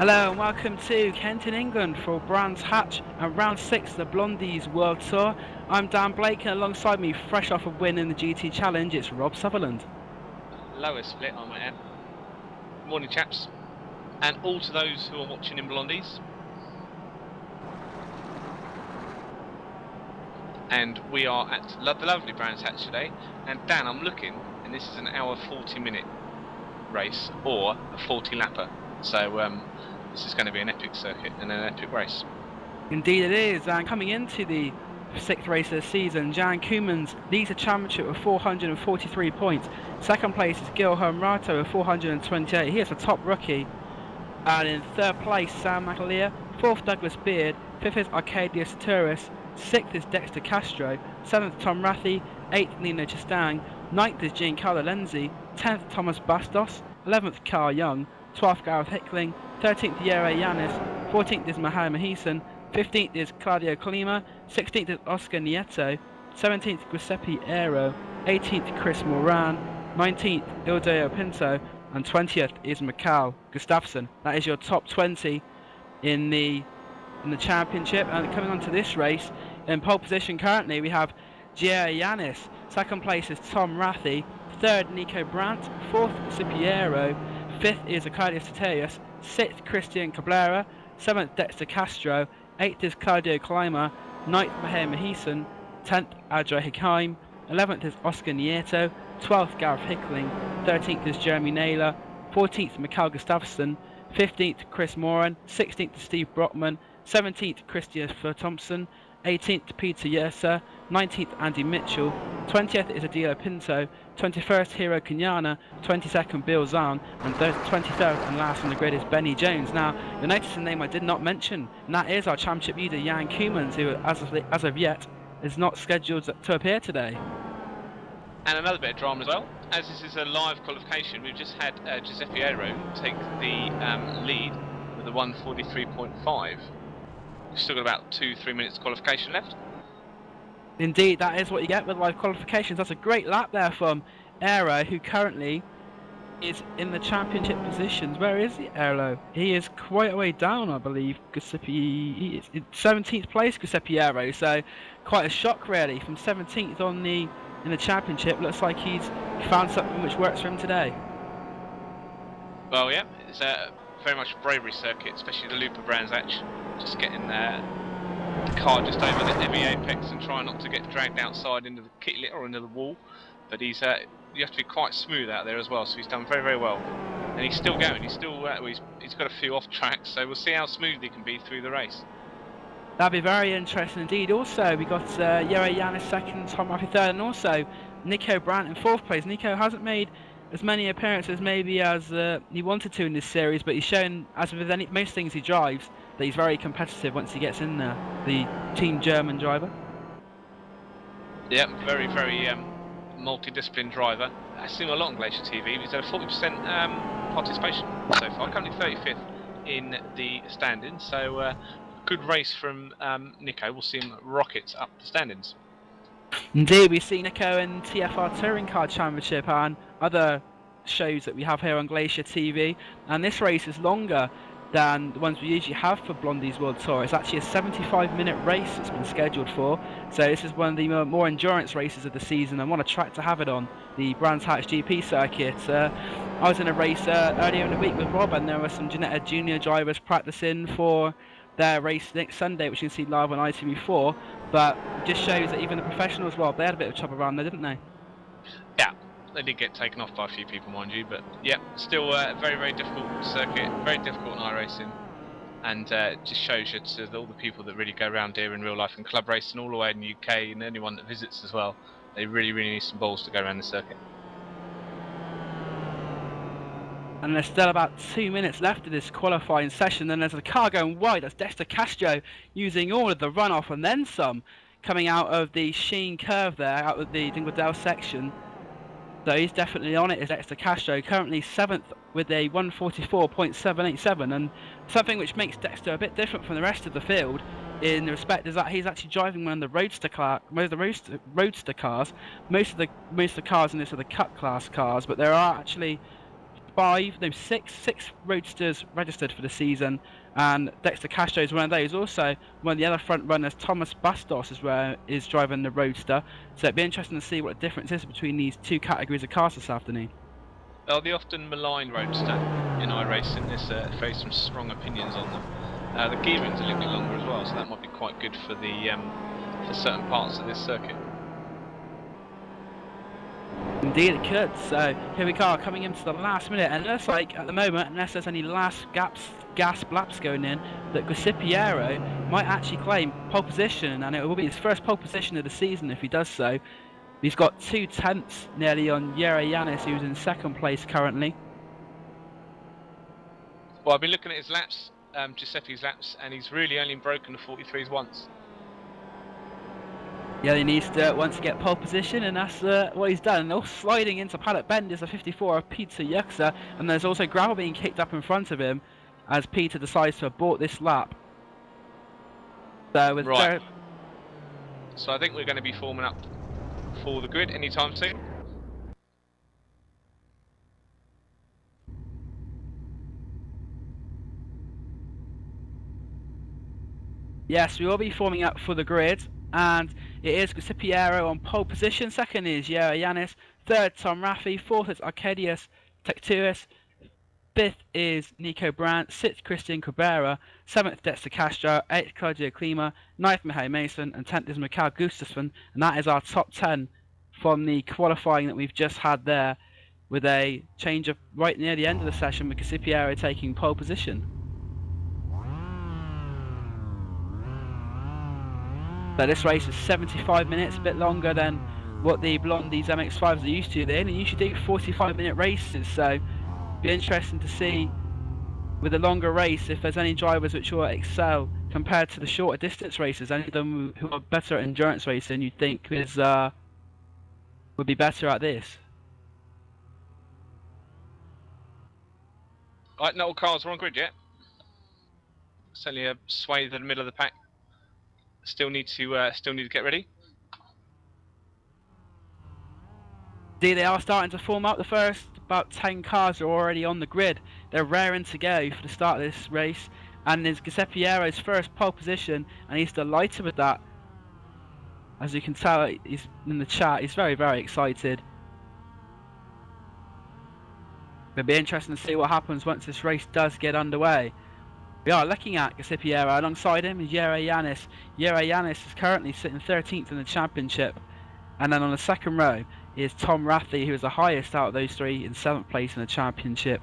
Hello and welcome to Kent in England for Brands Hatch and round 6 of the Blondie's World Tour. I'm Dan Blake and alongside me, fresh off a win in the GT Challenge, it's Rob Sutherland. Lowest split on my end. Morning chaps, and all to those who are watching in Blondies. And we are at the lovely Brands Hatch today, and Dan, I'm looking, and this is an hour 40-minute race, or a 40-lapper, so this is going to be an epic circuit and an epic race. Indeed it is, and coming into the 6th race of the season, Jan Koemans leads the championship with 443 points. Second place is Gil Rato with 428, he is the top rookie. And in 3rd place, Sam McAleer, 4th Douglas Beard, 5th is Arcadia Saturis, 6th is Dexter Castro, 7th Tom Rathy, 8th Nino Chastang, 9th is Giancarlo Lenzi, 10th Thomas Bastos, 11th Carl Young, 12th Gareth Hickling, 13th Yera Yanis, 14th is Mahar Maheson, 15th is Claudio Colima, 16th is Oscar Nieto, 17th Giuseppe Aero, 18th Chris Moran, 19th Ildeo Pinto, and 20th is Mikhail Gustafsson. That is your top 20 in the championship. And coming on to this race, in pole position currently we have Yera Yanis, second place is Tom Rathy, 3rd Nico Brandt, 4th Giuseppe Aero, 5th is Arcadia Saturis, 6th Christian Cabrera, 7th Dexter Castro, 8th is Claudio Clima, 9th Mahir Maheson, 10th Adra Hikheim, 11th is Oscar Nieto, 12th Gareth Hickling, 13th is Jeremy Naylor, 14th Mikhail Gustafsson, 15th Chris Moran, 16th Steve Brockman, 17th Christopher Thompson, 18th Peter Yerser, 19th Andy Mitchell, 20th is Adilo Pinto, 21st Hiro Kenyana, 22nd Bill Zahn, and 23rd and last on the grid is Benny Jones. Now, you'll notice a name I did not mention, and that is our championship leader Jan Koemans, who as of yet is not scheduled to appear today. And another bit of drama as well, as this is a live qualification, we've just had Giuseppe Aero take the lead with a 1:43.5. We've still got about 2-3 minutes qualification left. Indeed, that is what you get with live qualifications. That's a great lap there from Aero, who currently is in the championship positions. Where is he, Aero? He is quite a way down, I believe. Giuseppe, he is in 17th place, Giuseppe Aero. So quite a shock, really, from 17th in the championship. Looks like he's found something which works for him today. Well, yeah, it's very much a bravery circuit, especially the loop of Brands Hatch. Just getting the car just over the heavy apex and trying not to get dragged outside into the kit litter or into the wall. But you have to be quite smooth out there as well, so he's done very, very well. And he's still going, he's got a few off tracks, so we'll see how smooth he can be through the race. That'd be very interesting indeed. Also, we got Yera Yanis second, Tom Rathy third, and also Nico Brandt in 4th place. Nico hasn't made as many appearances maybe as he wanted to in this series, but he's shown, as with most things he drives, that he's very competitive once he gets in there, the Team German driver. Yeah, very, very multidisciplined driver. I've seen him a lot on Glacier TV. He's had a 40% participation so far, currently 35th in the standings, so good race from Nico. We'll see him rockets up the standings. Indeed, we see Nico in TFR Touring Car Championship and other shows that we have here on Glacier TV, and this race is longer than the ones we usually have for Blondie's World Tour. It's actually a 75-minute race it's been scheduled for, so this is one of the more endurance races of the season, and what a track to have it on, the Brands Hatch GP circuit. I was in a race earlier in the week with Rob, and there were some Ginetta Junior drivers practicing for their race next Sunday, which you can see live on ITV4, but it just shows that even the professionals, Rob, they had a bit of trouble around there, didn't they? Yeah, they did get taken off by a few people, mind you, but yeah, still a very, very difficult circuit, very difficult in iRacing, and just shows you to all the people that really go around here in real life and club racing all the way in the UK, and anyone that visits as well, they really, really need some balls to go around the circuit. And there's still about 2 minutes left of this qualifying session. Then there's a car going wide. That's Dexter Castro using all of the runoff and then some, coming out of the Sheen curve there, out of the Dingledale section. So he's definitely on it, is Dexter Castro, currently 7th with a 1:44.787, and something which makes Dexter a bit different from the rest of the field in the respect is that he's actually driving one of the roadster cars. Most of the cars in this are the cut class cars, but there are actually six roadsters registered for the season, and Dexter Castro is one of those. Also, one of the other front runners, Thomas Bastos, is driving the roadster. So it'd be interesting to see what the difference is between these two categories of cars this afternoon. Well, the often maligned roadster in iRacing, there's very some strong opinions on them. The gearing's a little bit longer as well, so that might be quite good for the for certain parts of this circuit. Indeed it could. So here we are coming into the last minute, and it looks like at the moment, unless there's any last gas laps going in, that Giuseppe Piero might actually claim pole position, and it will be his first pole position of the season if he does so. He's got 2/10 nearly on Jere Yanis, who's in second place currently. Well, I've been looking at his laps, Giuseppe's laps, and he's really only broken the 43s once. Yeah, he needs to once get pole position, and that's what he's done. And also sliding into paddock bend is a 54 of Peter Yuxa, and there's also gravel being kicked up in front of him as Peter decides to abort this lap. So with right. So I think we're going to be forming up for the grid anytime soon. Yes, we will be forming up for the grid, and it is Giuseppe Piero on pole position. Second is Jere Yanis. Third, Tom Raffi. Fourth is Arcadius Tecturis. Fifth is Nico Brandt. Sixth, Christian Cabrera. Seventh, Dexter Castro. Eighth, Claudio Klima. Ninth, Mihail Mason. And 10th is Mikael Gustafsson. And that is our top 10 from the qualifying that we've just had there, with a change of right near the end of the session with Giuseppe Piero taking pole position. So this race is 75 minutes, a bit longer than what the Blondie's MX-5s are used to. They only usually do 45-minute races, so it'll be interesting to see with a longer race if there's any drivers which will excel compared to the shorter distance races. Any of them who are better at endurance racing you'd think is would be better at this. Right, no cars are on grid yet. It's only a swathe in the middle of the pack. Still need to get ready. They are starting to form up. The first about 10 cars are already on the grid. They're raring to go for the start of this race, and it's Giuseppe Piero's first pole position, and he's delighted with that. As you can tell, he's in the chat. He's very, very excited. It'll be interesting to see what happens once this race does get underway. We are looking at Giuseppe Piero. Alongside him is Jere Yanis. Jere Yanis is currently sitting 13th in the championship. And then on the second row is Tom Raffi, who is the highest out of those three, in 7th place in the championship,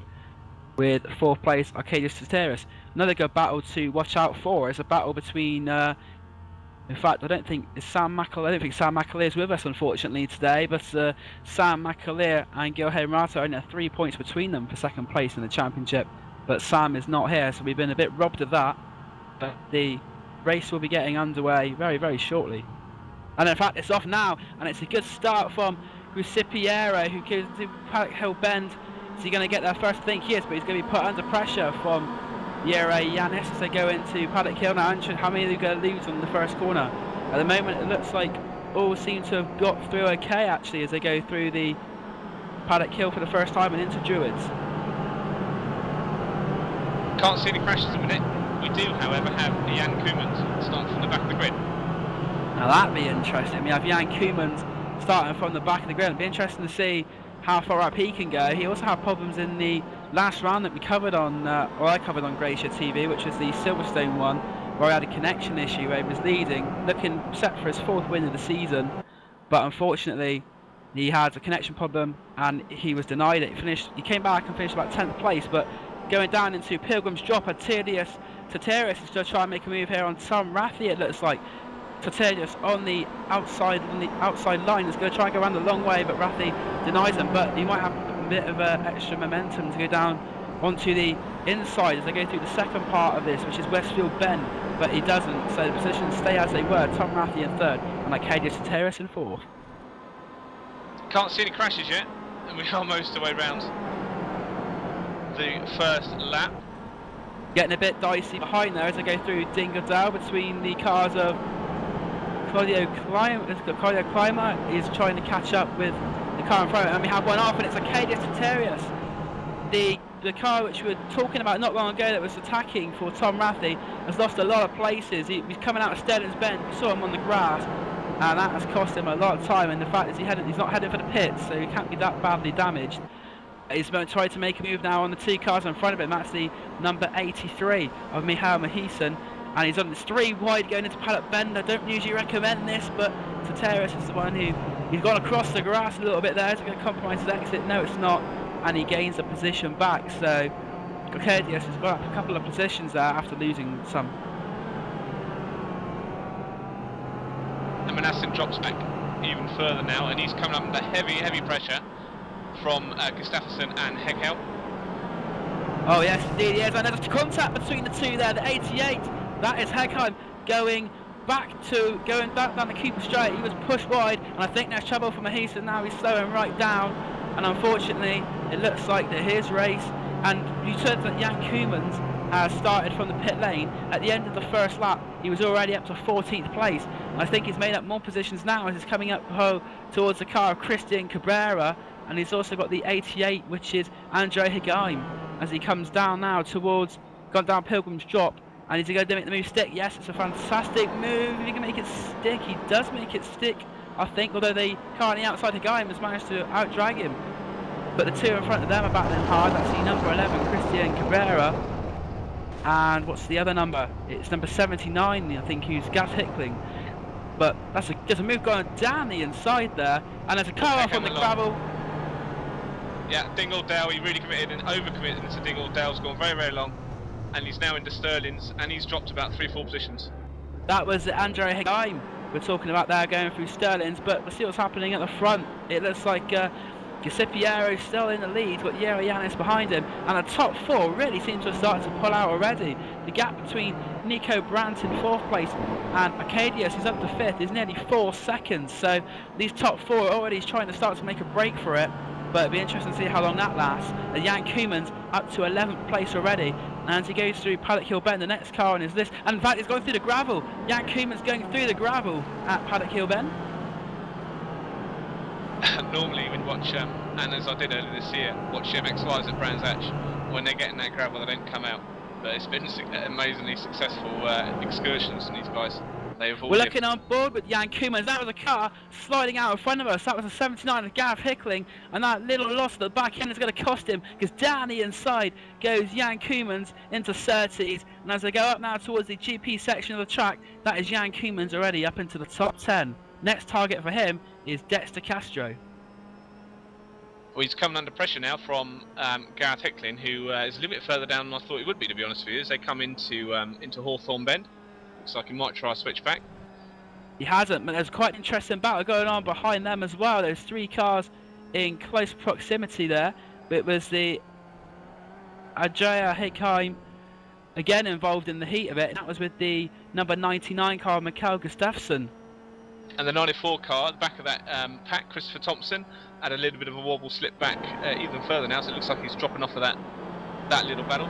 with 4th place Arcadius Tsateris. Another good battle to watch out for. It's a battle between in fact, I don't think Sam McAleer is with us, unfortunately, today, but Sam McAleer and Gilheim Rato only have 3 points between them for 2nd place in the championship. But Sam is not here, so we've been a bit robbed of that. But the race will be getting underway very, very shortly. And in fact, it's off now, and it's a good start from Giuseppe Piero, who goes to Paddock Hill Bend. Is he going to get there first? I think he is, but he's going to be put under pressure from Jere Yanis as they go into Paddock Hill now. How many are they going to lose on the first corner? At the moment, it looks like all seem to have got through okay, actually, as they go through the Paddock Hill for the first time and into Druids. Can't see any crashes at the minute. We do, however, have Jan Koemans starting from the back of the grid. Now that'd be interesting. We have Jan Koemans starting from the back of the grid. It'd be interesting to see how far up he can go. He also had problems in the last round that we covered on, or I covered on Gracia TV, which was the Silverstone one, where he had a connection issue where he was leading, looking set for his 4th win of the season, but unfortunately he had a connection problem and he was denied it. He came back and finished about 10th place, but going down into Pilgrim's Drop, Arcadius Tsateris is just trying to make a move here on Tom Raffi. It looks like Tsateris on the outside line is going to try and go around the long way, but Raffi denies him. But he might have a bit of extra momentum to go down onto the inside as they go through the second part of this, which is Westfield Bend, but he doesn't. So the positions stay as they were. Tom Raffi in 3rd and Arcadius Tsateris in 4th. Can't see any crashes yet, and we are most of the way round the first lap. Getting a bit dicey behind there as they go through Dingodale between the cars of Claudio Klima is trying to catch up with the car in front, and we have one off, and it's Arcadius Tsateris the car which we were talking about not long ago that was attacking for Tom Rathie has lost a lot of places. He's coming out of Sterling's Bend. We saw him on the grass, and that has cost him a lot of time. And the fact is he's not heading for the pits, so he can't be that badly damaged. He's going to try to make a move now on the 2 cars in front of him. That's the number 83 of Michael Mahisen. And he's on this 3 wide going into paddock bend. I don't usually recommend this, but Soteris is the one he's gone across the grass a little bit there. Is it going to compromise his exit? No, it's not. And he gains a position back. So Kokadius has got up a couple of positions there after losing some. And Manassin drops back even further now, and he's coming up under heavy pressure from Gustafsson and Heckel. Oh yes, indeed, yes. And there's contact between the two there. The 88, that is Hegheim going back down the Cooper Straight. He was pushed wide, and I think there's trouble for Mahisa now. He's slowing right down, and unfortunately, it looks like that his race. And you said that Jan Koemans has started from the pit lane. At the end of the first lap, he was already up to 14th place. And I think he's made up more positions now as he's coming up towards the car of Christian Cabrera. And he's also got the 88, which is Andre Higheim, as he comes down now gone down Pilgrim's Drop. And is he going to make the move stick? Yes, it's a fantastic move. If he can make it stick, he does make it stick, I think, although the car on the outside Higheim has managed to outdrag him. But the 2 in front of them are battling hard. That's the number 11, Christian Cabrera. And what's the other number? It's number 79, I think, who's Gaz Hickling. But there's a move going down the inside there. And there's a car off on the gravel. Yeah, Dingledale, he really committed and over-committed into Dingledale's gone very long, and he's now into Sterling's, and he's dropped about 3-4 positions. That was Andre Higheim we're talking about there, going through Sterling's, but we'll see what's happening at the front. It looks like Giuseppe Iero still in the lead, got Jero Yanis behind him, and the top 4 really seem to have started to pull out already. The gap between Nico Brandt in 4th place and Arcadius, who's up to 5th, is nearly 4 seconds, so these top 4 are already trying to start to make a break for it. But it'll be interesting to see how long that lasts. And Jan Koemans up to 11th place already. And as he goes through Paddock Hill Bend, the next car on his list, and in fact he's going through the gravel. Jan Koemans going through the gravel at Paddock Hill Bend. Normally when you watch, and as I did earlier this year, watch MX-5s at Brands Hatch, when they get in that gravel they don't come out. But it's been amazingly successful excursions from these guys. We're looking on board with Jan Koemans. That was a car sliding out in front of us. That was a 79 of Gareth Hickling, and that little loss at the back end is going to cost him, because down the inside goes Jan Koemans into Surtees. And as they go up now towards the GP section of the track, that is Jan Koemans already up into the top 10. Next target for him is Dexter Castro. Well, he's coming under pressure now from Gareth Hickling, who is a little bit further down than I thought he would be, to be honest with you, as they come into Hawthorne Bend. Looks like he might try a switch back. He hasn't, but there's quite an interesting battle going on behind them as well. There's 3 cars in close proximity there. It was the Ajaya Hickheim again involved in the heat of it, and that was with the number 99 car, Mikael Gustafsson. And the 94 car at the back of that pack, Christopher Thompson, had a little bit of a wobble, slip back even further now, so it looks like he's dropping off of that little battle.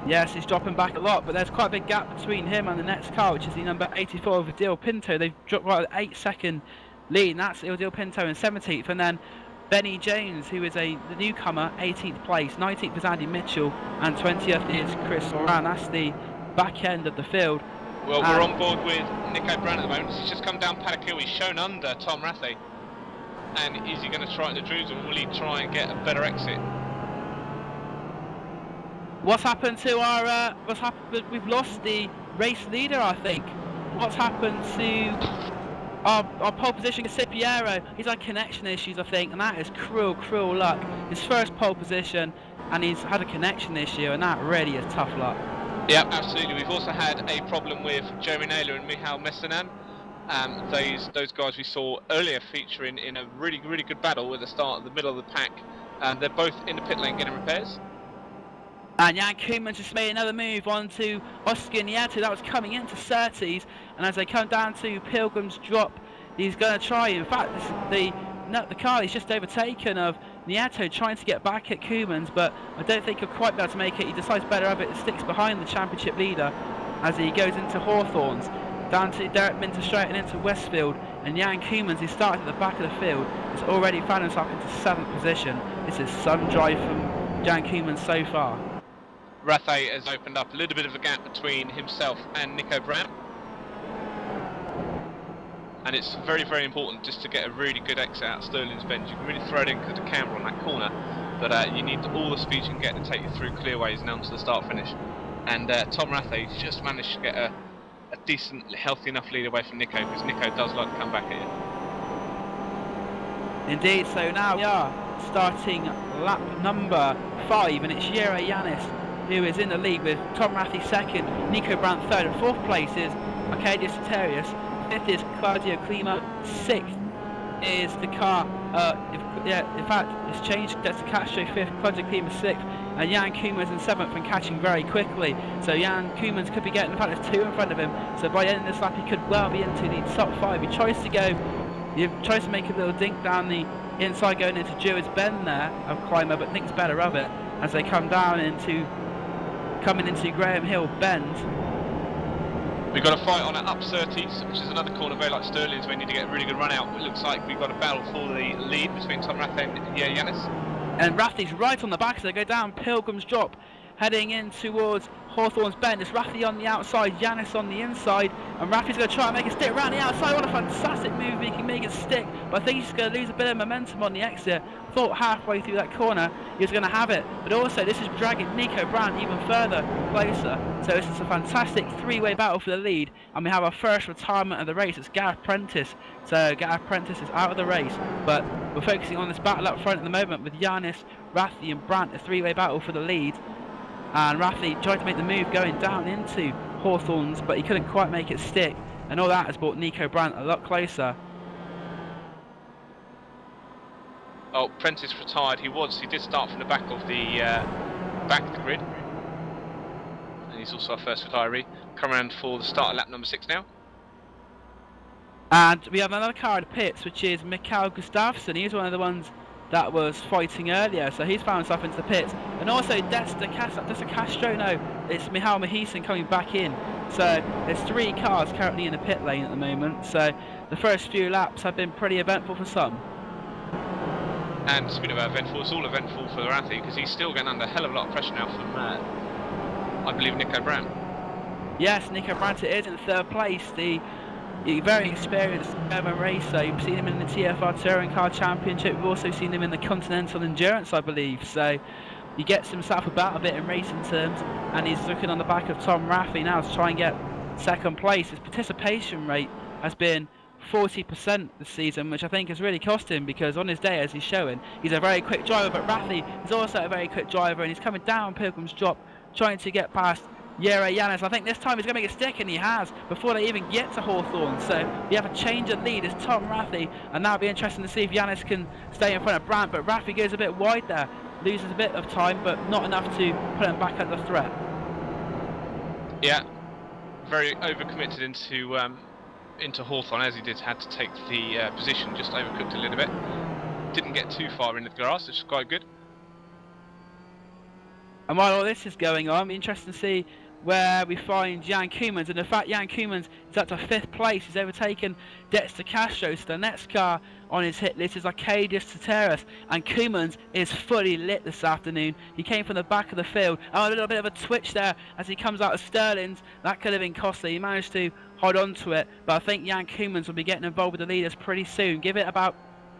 Yes, he's dropping back a lot, but there's quite a big gap between him and the next car, which is the number 84 of Adil Pinto. They've dropped right at 8-second lead, and that's Adil Pinto in 17th. And then Benny Jones, who is the newcomer, 18th place. 19th is Andy Mitchell, and 20th is Chris Moran. That's the back end of the field. Well, we're on board with Nico Brown at the moment. He's just come down Paddock Hill. He's shown under Tom Rathie. And is he going to try it in the Druze, or will he try and get a better exit? What's happened to our? We've lost the race leader, I think. What's happened to our pole position, Giuseppe Iero? He's had connection issues, I think, and that is cruel luck. His first pole position, and he's had a connection issue, and that really is tough luck. Yeah, absolutely. We've also had a problem with Jeremy Naylor and Michal Messanan. Those guys we saw earlier featuring in a really good battle at the start of the middle of the pack. They're both in the pit lane getting repairs. And Jan Koemans just made another move onto Oscar Nieto. That was coming into Surtees, and as they come down to Pilgrim's Drop, he's going to try. In fact, the car is just overtaken of Nieto, trying to get back at Koemans, but I don't think he'll quite be able to make it. He decides better of it, sticks behind the championship leader as he goes into Hawthorns, down to Derek Minter Straight and into Westfield. and Jan Koemans, who started at the back of the field, has already found himself into 7th position. This is some drive from Jan Koemans so far. Rathe has opened up a little bit of a gap between himself and Nico Brown. And it's very, very important just to get a really good exit out of Stirling's Bend. You can really throw it in the camber on that corner, but you need all the speed you can get to take you through clearways and onto the start finish. And Tom Rathe just managed to get a decent, healthy enough lead away from Nico, because Nico does like to come back at you. Indeed, so now we are starting lap number 5, and it's Jere Yanis who is in the lead with Tom Rathe 2nd, Nico Brown 3rd, and 4th place is Arcadius Soterius, 5th is Claudio Klima, 6th is the car, in fact it's changed, that's the Castro 5th, Claudio Klima 6th, and Jan Koemans in 7th and catching very quickly. So Jan Koemans could be getting, in fact there's 2 in front of him, so by the end of this lap he could well be into the top 5. He tries to make a little dink down the inside going into Druids Bend there of Climber, but thinks better of it as they come down coming into Graham Hill Bend. We've got a fight on at up 30s, which is another corner very like Stirling's. We need to get a really good run out. It looks like we've got a battle for the lead between Tom Rathe and Yanis. And Rathe's right on the back as they go down Pilgrim's Drop, heading in towards Hawthorne's Bend. It's Rathe on the outside, Yanis on the inside, and Rathe's going to try and make it stick around the outside. What a fantastic move, he can make it stick, but I think he's going to lose a bit of momentum on the exit. Thought halfway through that corner he was going to have it, but also this is dragging Nico Brown even further closer. So this is a fantastic 3-way battle for the lead, and we have our first retirement of the race. It's Gareth Prentice. So Gareth Prentice is out of the race, but we're focusing on this battle up front at the moment with Yanis, Rathe and Brandt, a 3-way battle for the lead. And Rathe tried to make the move going down into Hawthorne's, but he couldn't quite make it stick, and all that has brought Nico Brandt a lot closer. Oh, Prentice retired. He did start from the back of the grid, and he's also our first retiree. Come around for the start of lap number 6 now. And we have another car in the pits, which is Mikael Gustafsson. He's one of the ones that was fighting earlier, so he's found himself into the pits. And also Desta Castro, no, it's Michal Mahisen coming back in. So there's 3 cars currently in the pit lane at the moment, so the first few laps have been pretty eventful for some. And speaking of eventful, it's all eventful for Rathe, because he's still getting under a hell of a lot of pressure now from, I believe, Nico Brown. Yes, Nico Brown is in 3rd place, the very experienced German racer. You've seen him in the TFR Touring Car Championship. We've also seen him in the Continental Endurance, I believe. So he gets himself about a bit in racing terms, and he's looking on the back of Tom Rathe now to try and get 2nd place. His participation rate has been 40% this season, which I think has really cost him, because on his day, as he's showing, he's a very quick driver, but Rathe is also a very quick driver, and he's coming down Pilgrim's Drop trying to get past Jere Yanis. I think this time he's going to make it stick, and he has, before they even get to Hawthorne. So we have a change of lead as Tom Rathe, and that'll be interesting to see if Yanis can stay in front of Brandt, but Rathe goes a bit wide there, loses a bit of time, but not enough to put him back under threat. Yeah, very overcommitted into Hawthorne, as he had to take the position, just overcooked a little bit. Didn't get too far into the grass, which is quite good. And while all this is going on, it'll be interesting to see where we find Jan Koemans, and in fact Jan Koemans is up to 5th place. He's overtaken Dexter Castro, so the next car on his hit list is Arcadius Soterius, and Koemans is fully lit this afternoon. He came from the back of the field, and a little bit of a twitch there as he comes out of Stirling's. That could have been costly. He managed to hold on to it, but I think Jan Koemans will be getting involved with the leaders pretty soon. Give it about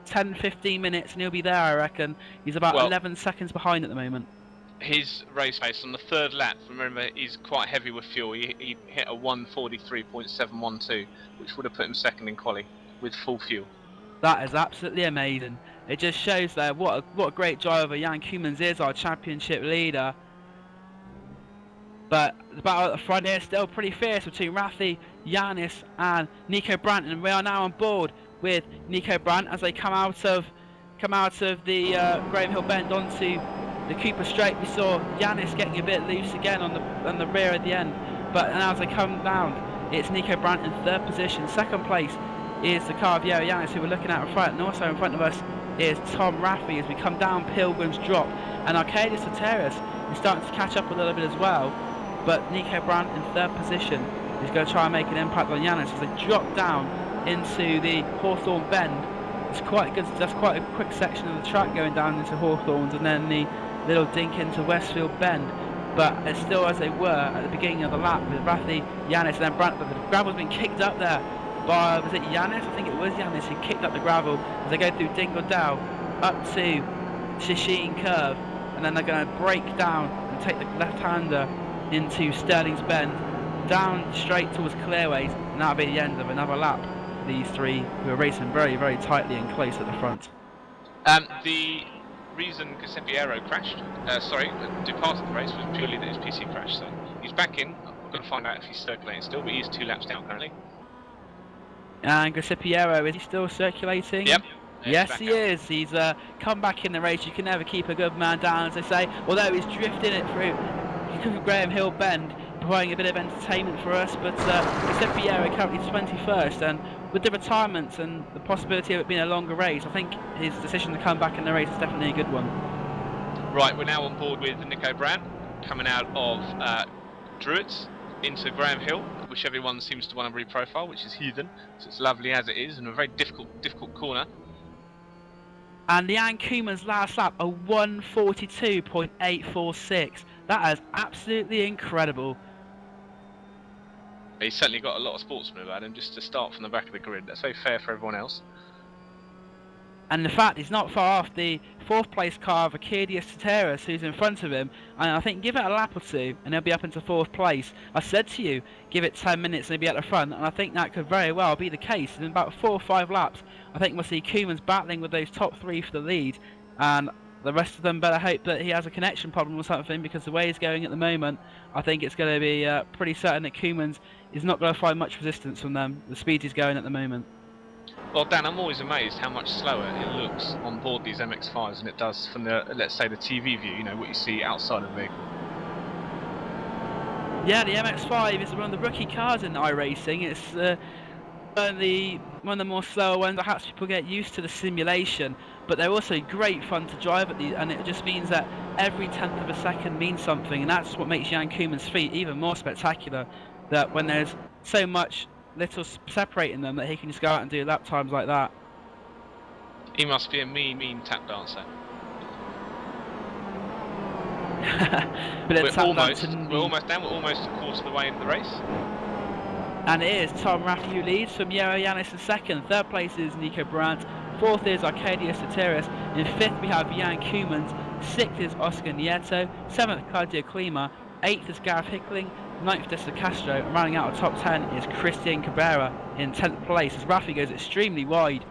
10-15 minutes and he'll be there, I reckon. He's about 11 seconds behind at the moment. His race pace on the 3rd lap, remember, he's quite heavy with fuel. He hit a 1:43.712, which would have put him 2nd in quali with full fuel. That is absolutely amazing. It just shows there what a great driver Jan Koemans is, our championship leader. But the battle at the front here is still pretty fierce between Rathe, Yanis and Nico Brandt, and we are now on board with Nico Brandt as they come out of the Graham Hill Bend onto the Cooper Straight. We saw Yanis getting a bit loose again on the rear at the end, but now as they come down, it's Nico Brandt in 3rd position. 2nd place is the car of Jere Yanis, who we're looking at in front, and also in front of us is Tom Rathe as we come down Pilgrim's Drop, and Arcadius Soterius is starting to catch up a little bit as well, but Nico Brandt in 3rd position is going to try and make an impact on Yanis as they drop down into the Hawthorne Bend. It's quite good. That's quite a quick section of the track going down into Hawthorns, and then the little dink into Westfield Bend. But it's still as they were at the beginning of the lap with Rathy, Yanis, and then Brandt. But the gravel's been kicked up there by, was it Yanis? I think it was Yanis who kicked up the gravel as they go through Dingledale up to Shisheen Curve, and then they're going to break down and take the left-hander into Sterling's Bend, down straight towards Clearways, and that'll be the end of another lap. These three who are racing very, very tightly and close at the front. The reason Giuseppe crashed, departed the race was purely that his PC crashed. So he's back in. I'm going to find out if he's circulating still, but he's 2 laps down currently. And Giuseppe, is he still circulating? Yep. Yes, he is. He's come back in the race. You can never keep a good man down, as they say. Although he's drifting it through Graham Hill Bend, providing a bit of entertainment for us. But Giuseppe currently 21st, and with the retirements and the possibility of it being a longer race, I think his decision to come back in the race is definitely a good one. Right, we're now on board with Nico Brandt, coming out of Druids into Graham Hill, which everyone seems to want to reprofile, which is heathen. So it's lovely as it is, and a very difficult corner. And Jan Koeman's last lap, a 1:42.846. That is absolutely incredible. He's certainly got a lot of sportsmen about him, just to start from the back of the grid. That's very fair for everyone else. And in fact, he's not far off the 4th place car of Arcadius Tateras, who's in front of him. And I think give it a lap or two, and he'll be up into 4th place. I said to you, give it 10 minutes and he'll be at the front, and I think that could very well be the case. In about 4 or 5 laps, I think we'll see Koeman's battling with those top 3 for the lead. And the rest of them better hope that he has a connection problem or something, because the way he's going at the moment, I think it's going to be pretty certain that Koeman's is not going to find much resistance from them, the speed he's going at the moment. Well, Dan, I'm always amazed how much slower it looks on board these MX-5s than it does from the, let's say, the TV view, you know, what you see outside of the vehicle. Yeah, the MX-5 is one of the rookie cars in iRacing. It's one of the more slower ones. Perhaps people get used to the simulation, but they're also great fun to drive at these, and it just means that every 10th of a second means something, and that's what makes Jan Koeman's feat even more spectacular, that when there's so much little separating them, that he can just go out and do lap times like that. He must be a mean tap dancer. But we're almost down, we're almost a quarter of the way into the race. And it is Tom Raffy who leads, from Yero Yanis in 2nd. 3rd place is Nico Brandt. 4th is Arcadius Tateras. In 5th we have Jan Koemans. 6th is Oscar Nieto. 7th Claudio Klima. 8th is Gareth Hickling. 9th is Castro. And rounding out the top 10 is Christian Cabrera in 10th place, as Raffy goes extremely wide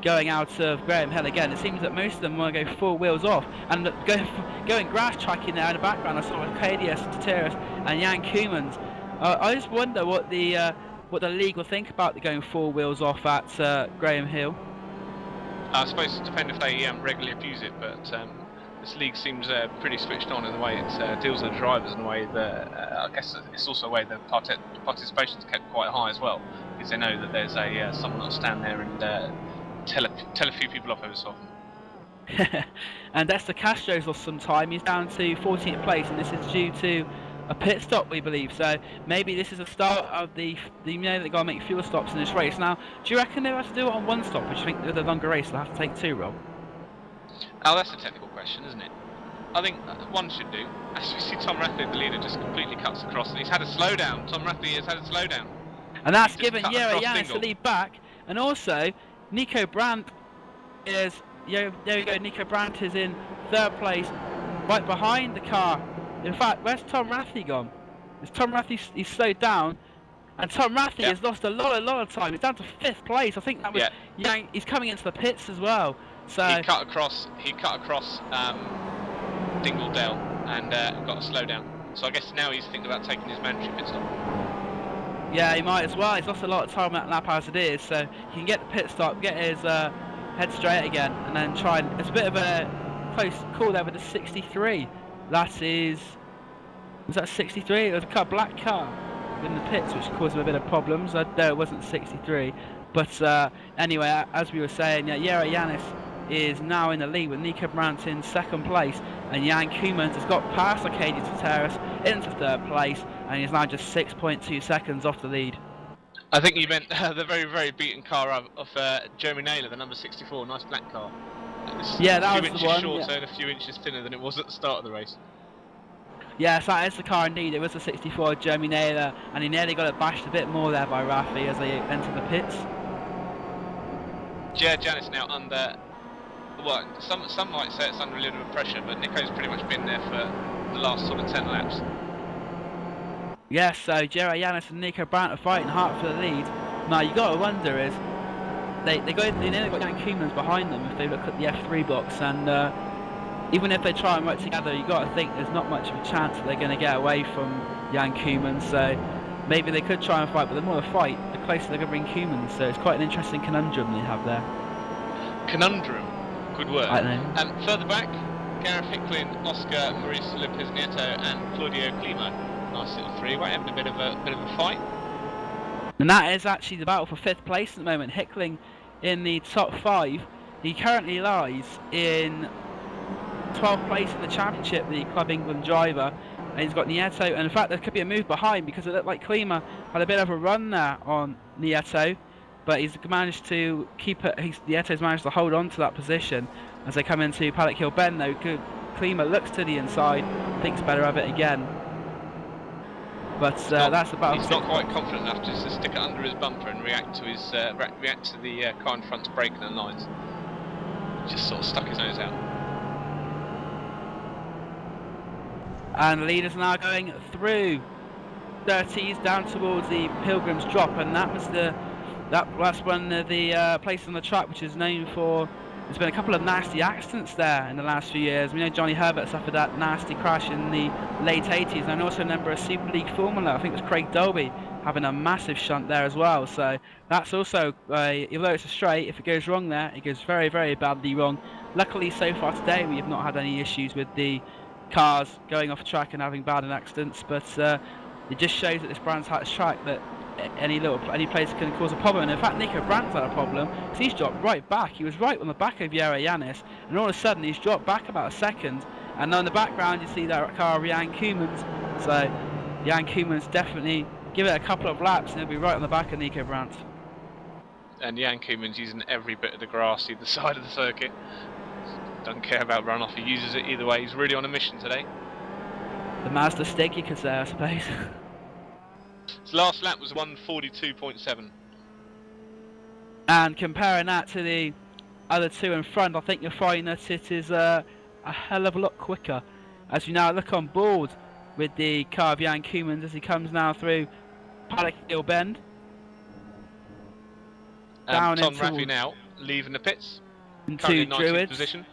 going out of Graham Hill again. It seems that most of them want to go 4 wheels off, and going grass tracking there in the background. I saw Arcadius Tateras and Jan Koemans. I just wonder what the league will think about the going 4 wheels off at Graham Hill. I suppose it depends if they regularly abuse it, but this league seems pretty switched on in the way it deals with the drivers, in the way that I guess it's also a way the participation is kept quite high as well, because they know that there's someone that'll stand there and tell a few people off every so often. And Dexter Castro's lost some time. He's down to 14th place, and this is due to a pit stop, we believe. So maybe this is the start of the you know, they've got to make fewer stops in this race. Now, do you reckon they'll have to do it on 1 stop, or do you think with a longer race they'll have to take 2, Rob? Oh, that's a technical question, isn't it? I think one should do. As we see Tom Rathie, the leader, just completely cuts across, and he's had a slowdown. Tom Rathie has had a slowdown. And that's given Yero Yanis the lead back. And also, Nico Brandt is... there we go, Nico Brandt is in 3rd place, right behind the car. In fact, where's Tom Rathie gone? Is Tom Rathie, he's slowed down, and Tom Rathie has lost a lot of time. He's down to 5th place. I think that was he's coming into the pits as well. So he cut across Dingledale and got a slowdown. So I guess now he's thinking about taking his mandatory pit stop. Yeah, he might as well. He's lost a lot of time on that lap as it is, so he can get the pit stop, get his head straight again, and then try and... It's a bit of a close call there with the 63. That is... Was that 63? It was a black car in the pits, which caused him a bit of problems. No, it wasn't 63. But anyway, as we were saying, Yero Yanis is now in the lead with Nico Brandt in 2nd place, and Jan Koemans has got past Arcadius Tateras into 3rd place, and he's now just 6.2 seconds off the lead. I think you meant the very, very beaten car of Jeremy Naylor, the number 64, nice black car. It's Yeah, a that few was the inches one. shorter Yeah. and a few inches thinner than it was at the start of the race. Yes, that is the car indeed. It was the 64 Jeremy Naylor, and he nearly got it bashed a bit more there by Raffi as they entered the pits. Janis now under, well, some might say it's under a little bit of pressure, but Nico's pretty much been there for the last sort of 10 laps. Yes, so Jerry Yanis and Nico Brandt are fighting hard for the lead. Now you got to wonder is they nearly got Jan Koemans behind them if they look at the F3 box, and even if they try and work together, you got to think there's not much of a chance that they're going to get away from Jan Koemans. So maybe they could try and fight, but the more they fight, the closer they're going to bring Koemans. So it's quite an interesting conundrum they have there. Conundrum, good word. I know. Further back, Gareth Hicklin, Oscar, Maurice Lopez Nieto, and Claudio Clima. Nice little three-way, having a bit of a fight. And that is actually the battle for 5th place at the moment. Hickling in the top 5. He currently lies in 12th place in the championship, the Club England driver. And he's got Nieto, and in fact there could be a move behind because it looked like Klima had a bit of a run there on Nieto, but he's managed to keep it. Nieto's managed to hold on to that position as they come into Paddock Hill Bend. Though Klima looks to the inside, thinks better of it again. But that's about. He's not quite confident enough just to stick it under his bumper and react to his react to the car in front's braking and lines. Just sort of stuck his nose out. And the leaders now going through 30s down towards the Pilgrims drop, and that was that's one of the places on the track which is known for. There's been a couple of nasty accidents there in the last few years. We know Johnny Herbert suffered that nasty crash in the late 80s, and I also remember a Super League Formula, I think it was Craig Dolby, having a massive shunt there as well. So that's also, although it's a straight, if it goes wrong there, it goes very, very badly wrong. Luckily, so far today, we have not had any issues with the cars going off track and having bad accidents, but it just shows that this Brands Hatch track that any place can cause a problem. And in fact, Nico Brandt's had a problem because he's dropped right back. He was right on the back of Jere Yanis, and all of a sudden he's dropped back about a second, and then in the background you see that car of Jan Koemans. So Jan Koemans definitely give it a couple of laps and he'll be right on the back of Nico Brandt. And Jan Koemans using every bit of the grass either side of the circuit. Doesn't care about runoff, he uses it either way. He's really on a mission today. The Mazda stick, you could say, I suppose. His last lap was 1:42.7. And comparing that to the other two in front, I think you'll find that it is a hell of a lot quicker. As you now look on board with the car of Jan Koemans as he comes now through Paddock Hill Bend. Tom Raffi now leaving the pits. Into Druids. Position.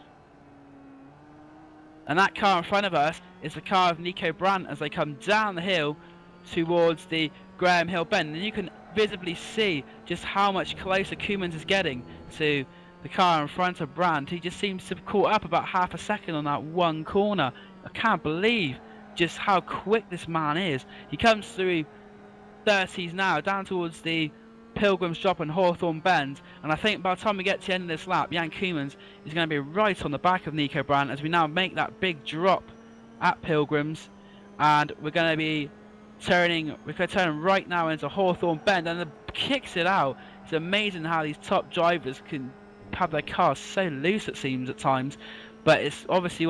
And that car in front of us is the car of Nico Brandt as they come down the hill towards the Graham Hill Bend, and you can visibly see just how much closer Koemans is getting to the car in front of Brandt. He just seems to have caught up about half a second on that one corner. I can't believe just how quick this man is. He comes through 30s now down towards the Pilgrims drop and Hawthorne Bend, and I think by the time we get to the end of this lap, Jan Koemans is going to be right on the back of Nico Brandt as we now make that big drop at Pilgrims, and we're going to turn right now into Hawthorne Bend, and it kicks it out. It's amazing how these top drivers can have their cars so loose, it seems at times, but it's obviously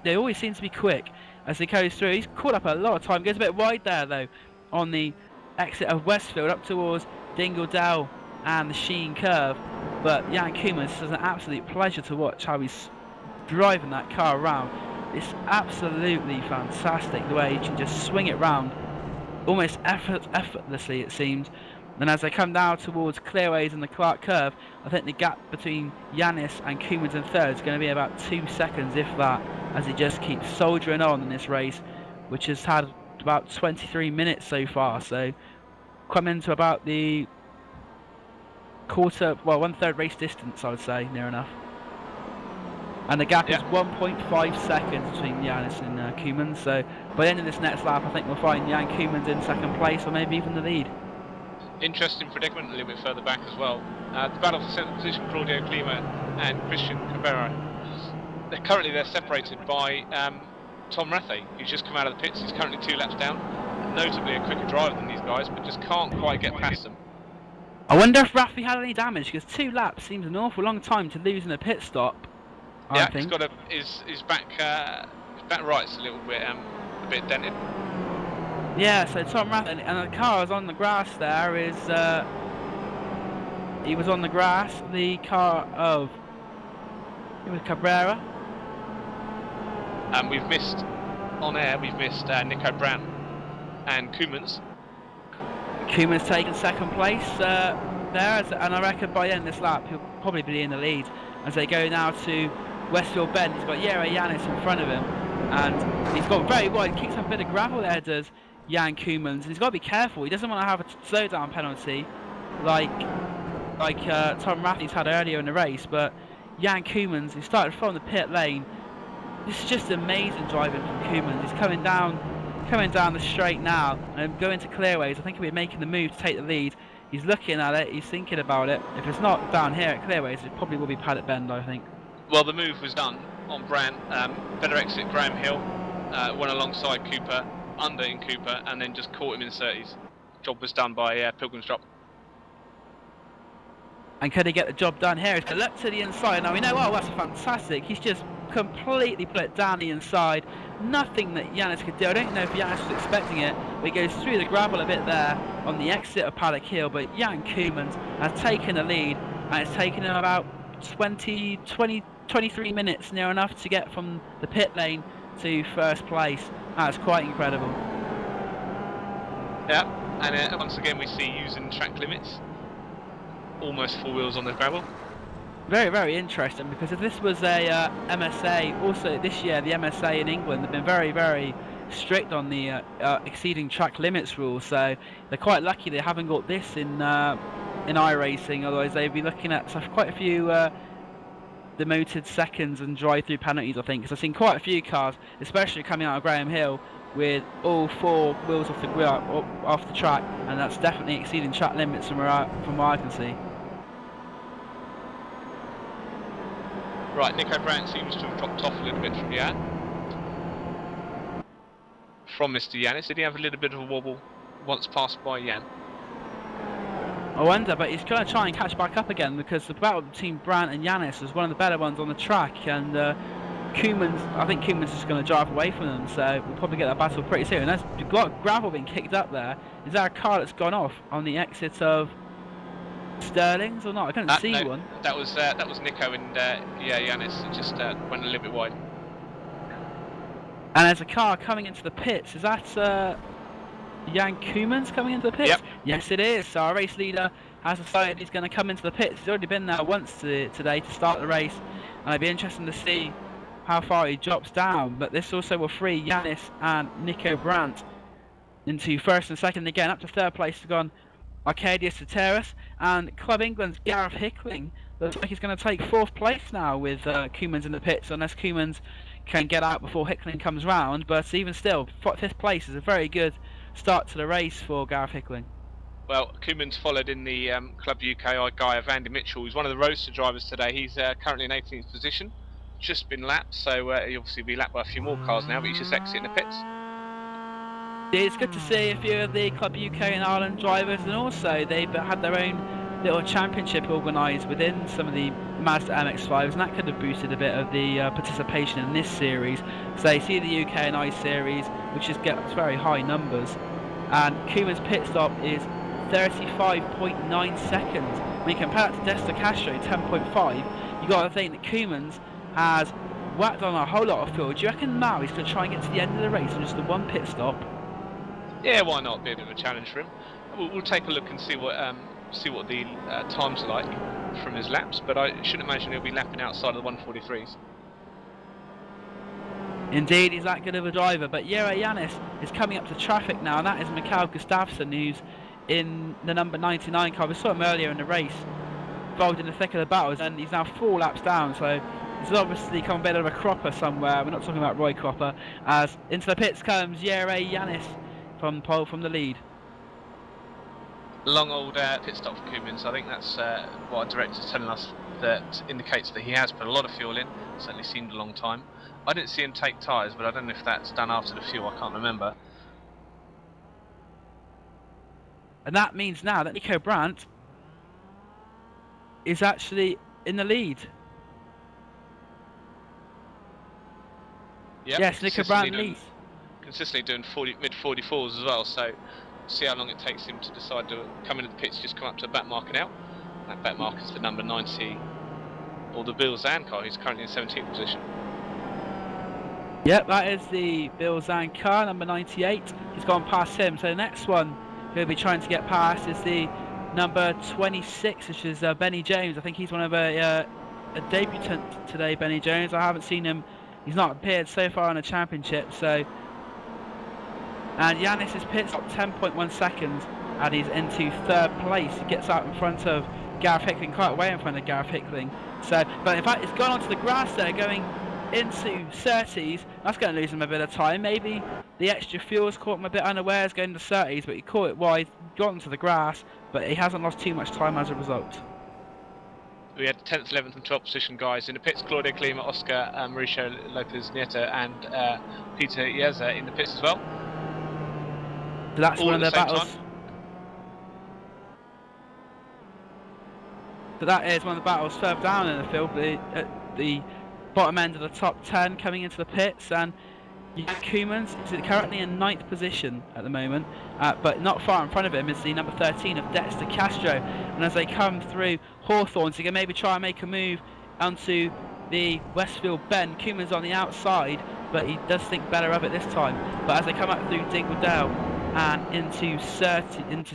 they always seem to be quick as he goes through. He's caught up a lot of time, goes a bit wide there though on the exit of Westfield up towards Dingledale and the Sheen curve, but Jan Koemans is an absolute pleasure to watch how he's driving that car around. It's absolutely fantastic the way he can just swing it round almost effortlessly, it seems. And as they come down towards Clearways and the Clark curve, I think the gap between Yanis and Koemans in third is going to be about 2 seconds, if that, as he just keeps soldiering on in this race, which has had about 23 minutes so far. So come into about the one-third race distance, I would say, near enough. And the gap is 1.5 seconds between Yanis and Koemans. So by the end of this next lap, I think we'll find Jan Koemans in second place, or maybe even the lead. Interesting predicament a little bit further back as well. The battle for second position, Claudio Klima and Christian Cabrera. They're separated by Tom Rathé, who's just come out of the pits. He's currently 2 laps down. Notably a quicker driver than these guys, but just can't quite get past them. I wonder if Rafi had any damage, because 2 laps seems an awful long time to lose in a pit stop. I think. He's got his back right's a little bit a bit dented. Yeah, so Tom Rafi and the car is on the grass. There is he was on the grass. The car of it was Cabrera. And we've missed Nico Brandt and Koemans. Koemans taking 2nd place there, and I reckon by the end of this lap he'll probably be in the lead as they go now to Westfield Bend. He's got Jere Yanis in front of him, and he's got very wide. Kicks up a bit of gravel there, does Jan Koemans, and he's got to be careful. He doesn't want to have a slowdown penalty like Tom Rafi's had earlier in the race. But Jan Koemans, he started from the pit lane. This is just amazing driving from Koemans. He's coming down the straight now and going to clearways. I think he'll be making the move to take the lead. He's looking at it, he's thinking about it. If it's not down here at clearways, it probably will be Paddock Bend, I think. Well, the move was done on Brandt. Better exit Graham Hill, went alongside Cooper, under in Cooper, and then just caught him in the 30s. Job was done by Pilgrim's Drop. And could he get the job done here? He's going to look to the inside. Now we know, oh, that's fantastic. He's just completely put it down the inside. Nothing that Yanis could do. I don't know if Yanis was expecting it, but he goes through the gravel a bit there on the exit of Paddock Hill. But Jan Koemans has taken the lead, and it's taken him about 23 minutes, near enough, to get from the pit lane to 1st place. That's quite incredible. Yeah, and once again we see using track limits. Almost 4 wheels on the gravel. Very, very interesting, because if this was a MSA, also this year the MSA in England have been very, very strict on the exceeding track limits rules. So they're quite lucky they haven't got this in iRacing. Otherwise they'd be looking at quite a few demoted seconds and drive-through penalties, I think. Because I've seen quite a few cars, especially coming out of Graham Hill, with all 4 wheels off the track, and that's definitely exceeding track limits from what I can see. Right, Nico Brandt seems to have dropped off a little bit from Mr. Yanis. Did he have a little bit of a wobble once passed by Jan? I wonder, but he's going to try and catch back up again, because the battle between Brandt and Yanis was one of the better ones on the track, and Koemans, I think Koemans is going to drive away from them, so we'll probably get that battle pretty soon. There's a lot of gravel being kicked up there. Is there a car that's gone off on the exit of Sterling's or not? I couldn't see one. That was Nico and Yanis. It just went a little bit wide. And there's a car coming into the pits. Is that Jan Koemans coming into the pits? Yep. Yes, it is. So our race leader has decided he's going to come into the pits. He's already been there once today to start the race, and it'd be interesting to see how far he drops down. But this also will free Yanis and Nico Brandt into 1st and 2nd again. Up to 3rd place to gone Arcadius Soteris, and Club England's Gareth Hickling looks like he's going to take 4th place now with Koemans in the pits, unless Koemans can get out before Hickling comes round. But even still, 5th place is a very good start to the race for Gareth Hickling. Well, Koemans followed in the Club UK guy of Andy Mitchell, who's one of the roadster drivers today. He's currently in 18th position, just been lapped, so he'll obviously be lapped by a few more cars now, but he's just exiting the pits. It's good to see a few of the Club UK and Ireland drivers, and also they've had their own little championship organised within some of the Mazda MX-5s, and that could have boosted a bit of the participation in this series. So you see the UK and I series, which just gets very high numbers, and Koemans' pit stop is 35.9 seconds. When you compare that to Desta Castro, 10.5, you got to think that Koemans has whacked on a whole lot of fuel. Do you reckon now he's going to try and get to the end of the race in just the 1 pit stop? Yeah, why not? Be a bit of a challenge for him. We'll take a look and see what the times are like from his laps, but I shouldn't imagine he'll be lapping outside of the 143s. Indeed, he's that good of a driver. But Jere Yanis is coming up to traffic now, and that is Mikael Gustafsson, who's in the number 99 car. We saw him earlier in the race, involved in the thick of the battles, and he's now 4 laps down, so there's obviously come a bit of a cropper somewhere. We're not talking about Roy Cropper, as into the pits comes Jere Yanis from the lead. Long old pit stop for Koemans. I think that's what our director's telling us, that indicates that he has put a lot of fuel in. Certainly seemed a long time. I didn't see him take tyres, but I don't know if that's done after the fuel. I can't remember. And that means now that Nico Brandt is actually in the lead. Yep, Yes, Nico Brandt leads. Consistently doing mid 44s as well, so see how long it takes him to decide to come into the pits, just come up to the back marker now. That back marker is for number 90, or the Bill Zan car, who's currently in 17th position. Yep, that is the Bill Zan car, number 98. He's gone past him, so the next one he'll be trying to get past is the number 26, which is Benny Jones. I think he's one of a debutant today, Benny Jones. I haven't seen him, he's not appeared so far in the championship, so... And Yanis is pit stop 10.1 seconds, and he's into third place. He gets out in front of Gareth Hickling, quite way in front of Gareth Hickling. So, but in fact, he's gone onto the grass there, going into 30s. That's going to lose him a bit of time. Maybe the extra fuel's caught him a bit unawares going to 30s, but he caught it wide, got onto the grass, but he hasn't lost too much time as a result. We had 10th, 11th and 12th position guys in the pits. Claudio Klima, Oscar, Mauricio Lopez Nieto and Peter Ieza in the pits as well. So that's all one of the battles. Time. So that is one of the battles further down in the field, at the bottom end of the top 10 coming into the pits, and Jan Koemans is currently in 9th position at the moment, but not far in front of him is the number 13 of Dexter Castro, and as they come through Hawthorne, so you can maybe try and make a move onto the Westfield bend. Koemans on the outside, but he does think better of it this time. But as they come up through Dingledale and into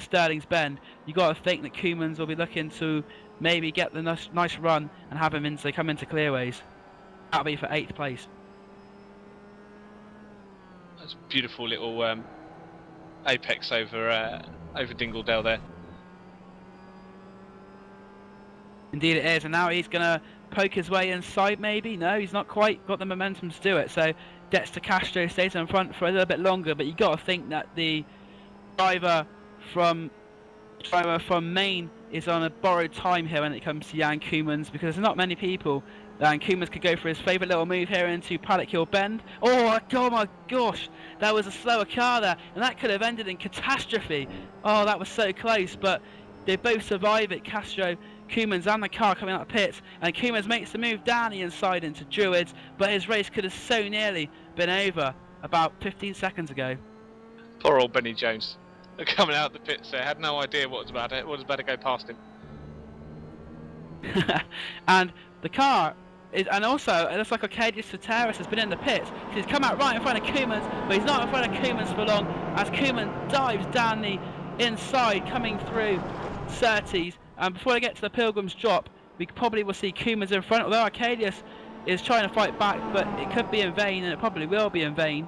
Stirling's Bend, you got to think that Koemans will be looking to maybe get the nice run and have him come into clearways. That'll be for 8th place. That's a beautiful little apex over Dingledale there. Indeed it is, and now he's going to poke his way inside maybe. No, he's not quite got the momentum to do it, so Dexter Castro stays in front for a little bit longer, but you got to think that the driver from Maine is on a borrowed time here when it comes to Jan Koemans, because there's not many people. And Koemans could go for his favourite little move here into Paddock Hill Bend. Oh my gosh, that was a slower car there, and that could have ended in catastrophe. Oh, that was so close, but they both survive it, Castro, Koemans and the car coming out of the pits, and Koemans makes the move down the inside into Druids, but his race could have so nearly been over about 15 seconds ago. Poor old Benny Jones. Coming out of the pits there, had no idea what was about to go past him. And the car is, and also it looks like Arcadius Soteris has been in the pits. He's come out right in front of Koemans, but he's not in front of Koemans for long as Koeman dives down the inside, coming through 30s. And before they get to the Pilgrim's Drop, we probably will see Koemans in front, although Arcadius is trying to fight back, but it could be in vain, and it probably will be in vain.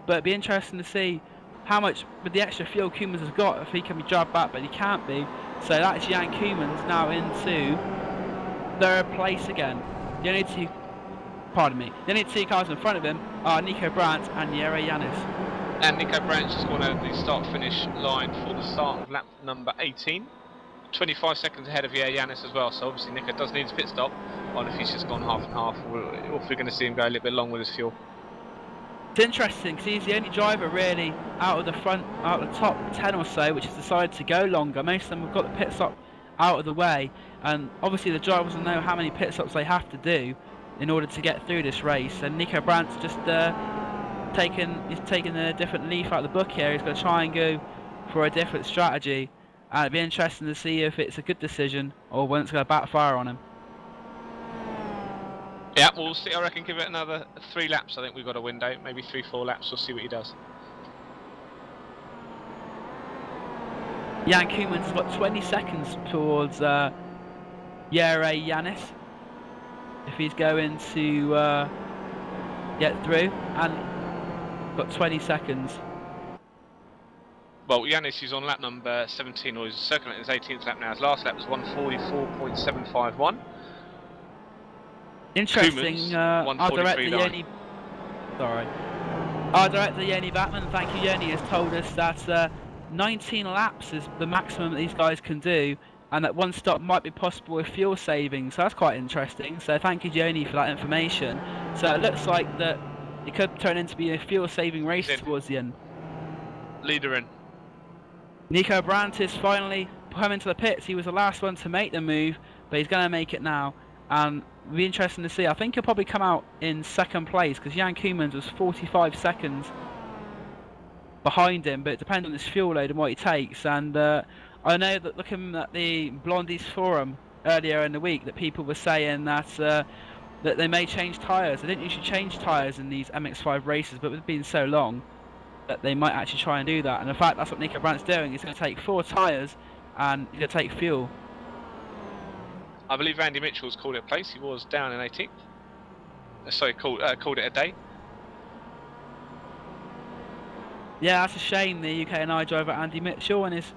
But it'd be interesting to see how much, with the extra fuel Koemans has got, if he can be dragged back, but he can't be. So that's Jan Koemans now into 3rd place again. The only two cars in front of him are Nico Brandt and Jere Yanis. And Nico Brandt's just gone over the start-finish line for the start of lap number 18. 25 seconds ahead of Yanis as well, so obviously Nico does need his pit stop, or if he's just gone half and half, or if we're going to see him go a little bit long with his fuel. It's interesting because he's the only driver really out of the top 10 or so which has decided to go longer. Most of them have got the pit stop out of the way, and obviously the drivers will know how many pit stops they have to do in order to get through this race, and Nico Brandt's just taken a different leaf out of the book here. He's going to try and go for a different strategy, and it'd be interesting to see if it's a good decision or when it's going to backfire on him. Yeah, we'll see. I reckon give it another 3 laps. I think we've got a window, maybe 3-4 laps. We'll see what he does. Jan Koeman's got 20 seconds towards Jere Yanis if he's going to get through, and got 20 seconds. Well, Yanis is on lap number 17, or he's circling his 18th lap now. His last lap was 1:44.751. Interesting. Our director Yoni Batman, thank you Yoni, has told us that 19 laps is the maximum that these guys can do, and that one stop might be possible with fuel saving, so that's quite interesting. So thank you Yoni for that information. So it looks like that it could turn into be a fuel saving race towards the end. Leader in. Nico Brandt is finally coming to the pits. He was the last one to make the move, but he's going to make it now. And it'll be interesting to see. I think he'll probably come out in second place because Jan Koemans was 45 seconds behind him, but it depends on his fuel load and what he takes. And I know that looking at the Blondie's forum earlier in the week, that people were saying that that they may change tyres. They didn't usually change tyres in these MX-5 races, but with it being so long, that they might actually try and do that. And in fact, that's what Nico Brandt's doing. He's going to take 4 tyres and he's going to take fuel. I believe Andy Mitchell's called it a place. He was down in 18th. Sorry, called it a day. Yeah, that's a shame. The UK&I driver Andy Mitchell and his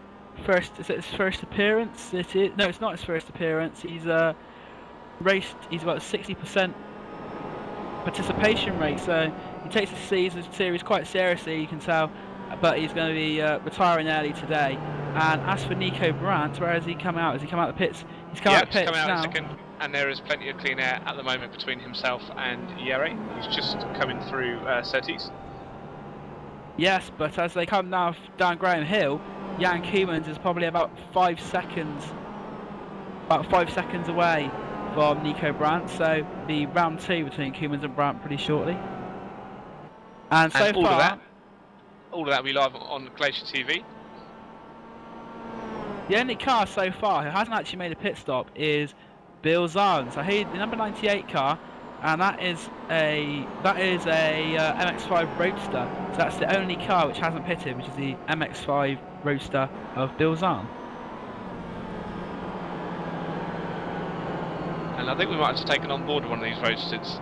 first, is it his first appearance? It is, no, it's not his first appearance. He's raced, he's got a 60% participation rate, so he takes the series quite seriously, you can tell, but he's going to be retiring early today. And as for Nico Brandt, where has he come out? Has he come out of the pits? He's come out of the pits now. Second, and there is plenty of clean air at the moment between himself and Yere. He's just coming through Surtees. Yes, but as they come down Graham Hill, Jan Koemans is probably about 5 seconds away from Nico Brandt, so the round 2 between Koemans and Brandt pretty shortly. And so far, all of that will be live on Glacier TV. The only car so far who hasn't actually made a pit stop is Bill Zahn. So the number 98 car, and that is a MX-5 Roadster. So that's the only car which hasn't pitted, which is the MX-5 Roadster of Bill Zahn. And I think we might have to take on board one of these roadsters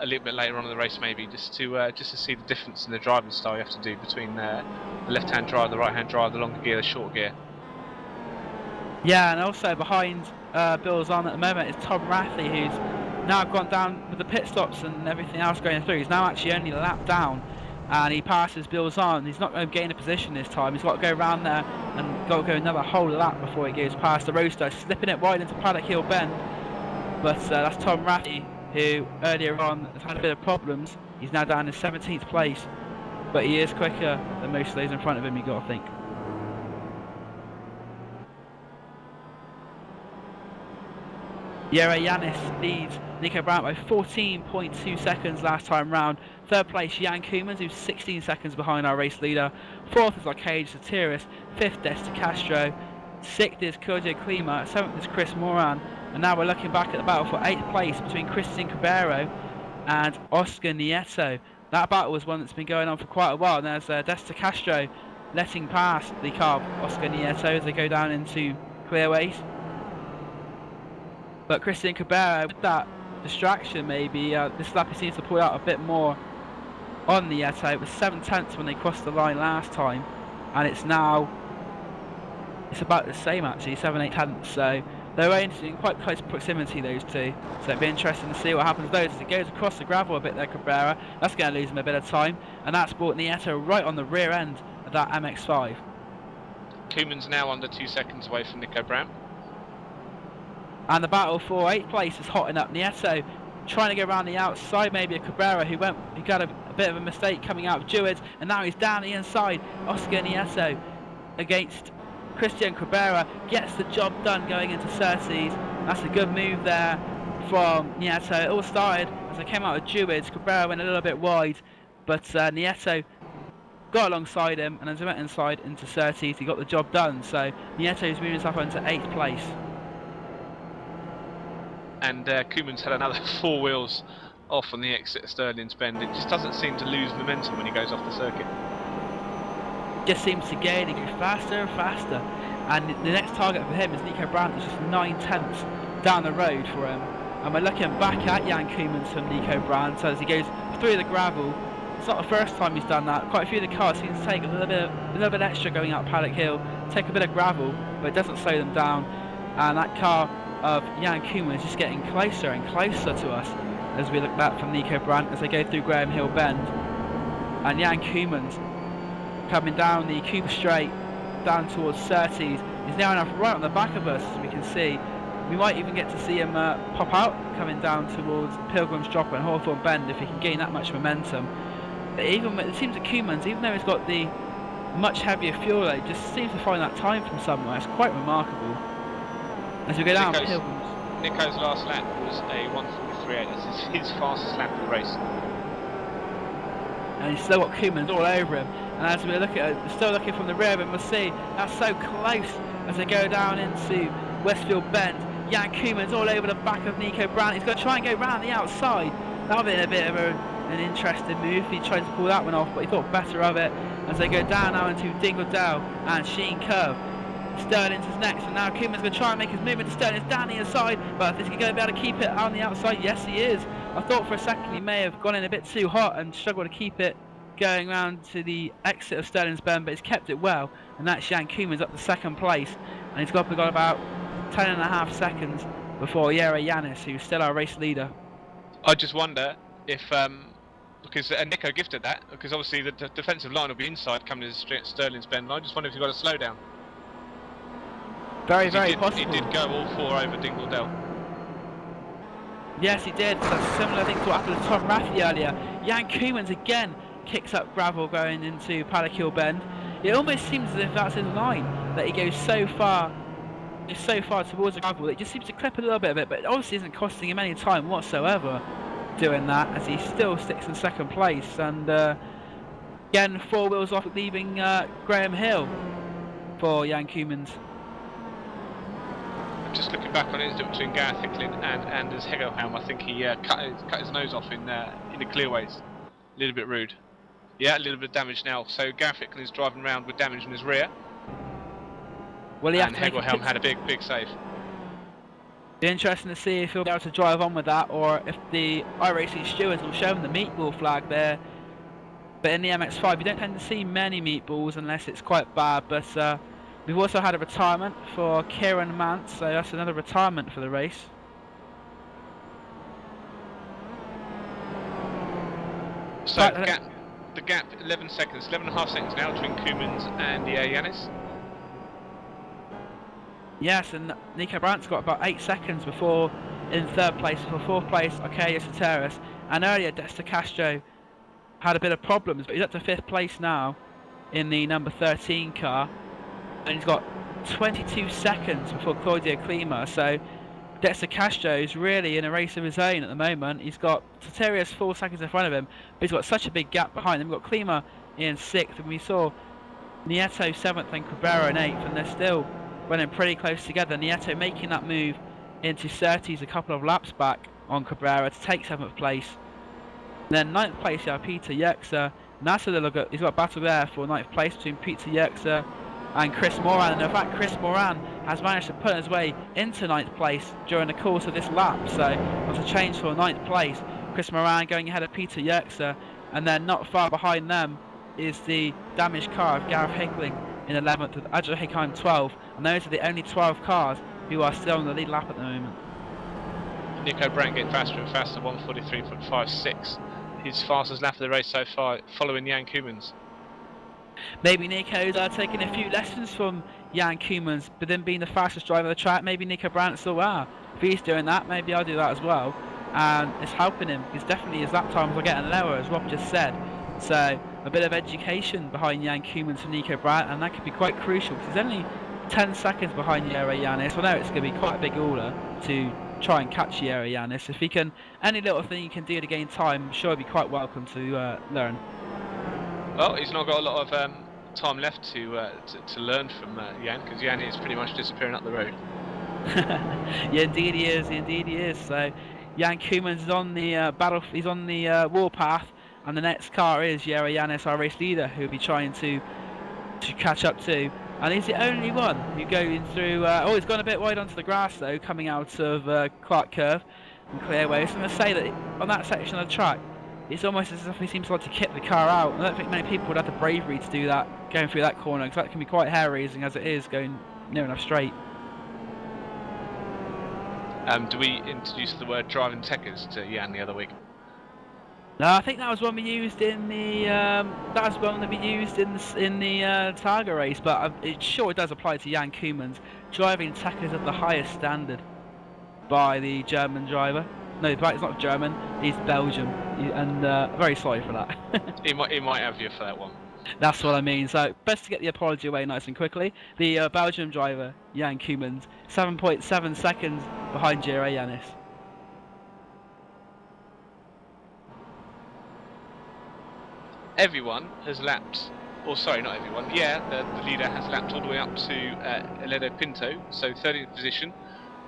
a little bit later on in the race, maybe, just to see the difference in the driving style you have to do between the left-hand drive, the right-hand drive, the longer gear, the short gear. Yeah, and also behind Bill Zahn at the moment is Tom Rathley, who's now gone down with the pit stops and everything else going through. He's now actually only a lap down, and he passes Bill Zahn. He's not going to gain a position this time. He's got to go around there and got to go another whole lap before he goes past the Roadster, slipping it wide into Paddock Hill Bend. But that's Tom Rathley, who earlier on has had a bit of problems. He's now down in 17th place, but he is quicker than most of those in front of him, you've got to think. Jere Yanis leads Nico Brandt by 14.2 seconds last time round. Third place Jan Koemans, who's 16 seconds behind our race leader. Fourth is Arcade Satiris. Fifth Desta Castro. Sixth is Claudio Klima. Seventh is Chris Moran. And now we're looking back at the battle for 8th place between Christian Cabero and Oscar Nieto. That battle was one that's been going on for quite a while. And there's Desta Castro letting past the car of Oscar Nieto as they go down into clearways. But Christian Cabero, with that distraction maybe, this lap he seems to pull out a bit more on Nieto. It was 7/10 when they crossed the line last time, and it's about the same actually, 7/8. So they're in quite close proximity, those two. So it'd be interesting to see what happens to those as it goes across the gravel a bit there, Cabrera. That's going to lose him a bit of time, and that's brought Nieto right on the rear end of that MX-5. Koeman's now under 2 seconds away from Nico Brandt. And the battle for 8th place is hotting up. Nieto trying to go around the outside, maybe a Cabrera who got a bit of a mistake coming out of Jewett, and now he's down the inside. Oscar Nieto against Christian Cabrera gets the job done going into Surtees. That's a good move there from Nieto. It all started as I came out of Jewett. Cabrera went a little bit wide, but Nieto got alongside him, and as he went inside into Surtees, he got the job done. So Nieto's moving himself into 8th place. And Koeman's had another 4 wheels off on the exit of Stirling's Bend. It just doesn't seem to lose momentum when he goes off the circuit. Just seems to gain, he goes faster and faster. And the next target for him is Nico Brandt, is just 9/10 down the road for him. And we're looking back at Jan Koemans from Nico Brandt as he goes through the gravel. It's not the first time he's done that. Quite a few of the cars seem to take a little bit extra going up Paddock Hill, take a bit of gravel, but it doesn't slow them down. And that car of Jan Koemans is just getting closer and closer to us as we look back from Nico Brandt as they go through Graham Hill Bend. And Jan Koemans coming down the Cooper Straight down towards Surtees. He's now enough right on the back of us, as we can see. We might even get to see him pop out coming down towards Pilgrim's Drop and Hawthorne Bend if he can gain that much momentum. But even it seems that Koemans, even though he's got the much heavier fuel load, just seems to find that time from somewhere. It's quite remarkable. As we go down Pilgrims. Nico's last lap was a 1:43.8. That's his fastest lap of the race. And he's still got Koemans all over him. And as we look at it, still looking from the rear of him, we'll see that's so close as they go down into Westfield Bend. Jan Koemans all over the back of Nico Brandt. He's going to try and go round the outside. That'll be a bit of an interesting move. He tried to pull that one off, but he thought better of it as they go down now into Dingledale and Sheen Curve. Sterling's is next, and now Koeman's going to try and make his movement to Sterling's down the inside, but is he going to be able to keep it on the outside? Yes, he is. I thought for a second he may have gone in a bit too hot and struggled to keep it going round to the exit of Sterling's Bend, but he's kept it well, and that's Jan Koeman's up to second place, and he's got about 10.5 seconds before Jere Janis, who's still our race leader. I just wonder if, because Nico gifted that, because obviously the defensive line will be inside coming to Sterling's Bend, and I just wonder if you've got to slow down. Very possible. He did go all four over Dingledale. Yes, he did. So a similar thing to what happened to Tom Rafferty earlier. Jan Koemans again kicks up gravel going into Paddock Bend. It almost seems as if that's his line, that he goes so far towards the gravel that it just seems to clip a little bit of it, but it obviously isn't costing him any time whatsoever doing that, as he still sticks in second place. And again, 4 wheels off, leaving Graham Hill for Jan Koemans. Just looking back on it between Gareth Hicklin and Anders Hegelhelm, I think he cut his nose off in the clearways. A little bit rude. Yeah, a little bit of damage now. So Gareth Hicklin is driving around with damage in his rear. Well, and Hegelhelm had a big save. Be interesting to see if he'll be able to drive on with that, or if the iRacing stewards will show him the meatball flag there. But in the MX-5, you don't tend to see many meatballs unless it's quite bad. But we've also had a retirement for Kieran Mance, so that's another retirement for the race. So the gap 11 seconds, 11.5 seconds now between Koemans and Jere Janis. Yes, and Nico Brandt's got about 8 seconds before in third place. For fourth place, Arcadia Soteris. And earlier, Dexter Castro had a bit of problems, but he's up to 5th place now in the number 13 car. And he's got 22 seconds before Claudio Klima. So Dexter Castro is really in a race of his own at the moment. He's got Soterius 4 seconds in front of him, but he's got such a big gap behind him. We've got Klima in 6th, and we saw Nieto 7th and Cabrera in 8th, and they're still running pretty close together. Nieto making that move into 30s a couple of laps back on Cabrera to take 7th place. And then 9th place, yeah, Peter Yerxa. And that's a little good. He's got a battle there for 9th place between Peter Yerxa and Chris Moran. And in fact, Chris Moran has managed to put his way into 9th place during the course of this lap. So that's a change for 9th place. Chris Moran going ahead of Peter Yerxa, and then not far behind them is the damaged car of Gareth Hickling in 11th, with Adjo Hickheim 12, and those are the only 12 cars who are still on the lead lap at the moment. Nico Brandt getting faster and faster, 1:43.56. His fastest lap of the race so far, following Jan Koemans. Maybe Nico's taking a few lessons from Jan Koemans, but then being the fastest driver of the track, maybe Nico Brandt still are. If he's doing that, maybe I'll do that as well. And it's helping him, because definitely his lap times are getting lower, as Rob just said. So a bit of education behind Jan Koemans and Nico Brandt, and that could be quite crucial, because he's only 10 seconds behind Jere Janis. I know it's going to be quite a big order to try and catch Jere Janis. If he can, any little thing he can do to gain time, I'm sure he'll be quite welcome to learn. Well, he's not got a lot of time left to learn from Jan, because Jan is pretty much disappearing up the road. Yeah, indeed he is. Indeed he is. So Jan Koemans is on the he's on the warpath, and the next car is Jere Janis, our race leader, who'll be trying to catch up to. And he's the only one who goes through. Oh, he's gone a bit wide onto the grass though, coming out of Clark Curve and Clearway. So I'm going to say that on that section of the track, it's almost as if he seems to like to kick the car out. I don't think many people would have the bravery to do that going through that corner, because that can be quite hair-raising as it is going near enough straight. Do we introduce the word driving techers to Jan the other week? No, I think that was one we used in the Targa race, but it sure does apply to Jan Koemans. Driving techers at the highest standard by the German driver. No, it's not German. He's Belgium, and very sorry for that. he might have you for that one. That's what I mean. So best to get the apology away nice and quickly. The Belgium driver, Jan Koemans, 7.7 seconds behind Jere Yanis. Everyone has lapped, or sorry, not everyone. Yeah, the leader has lapped all the way up to Eledo Pinto, so 30th position.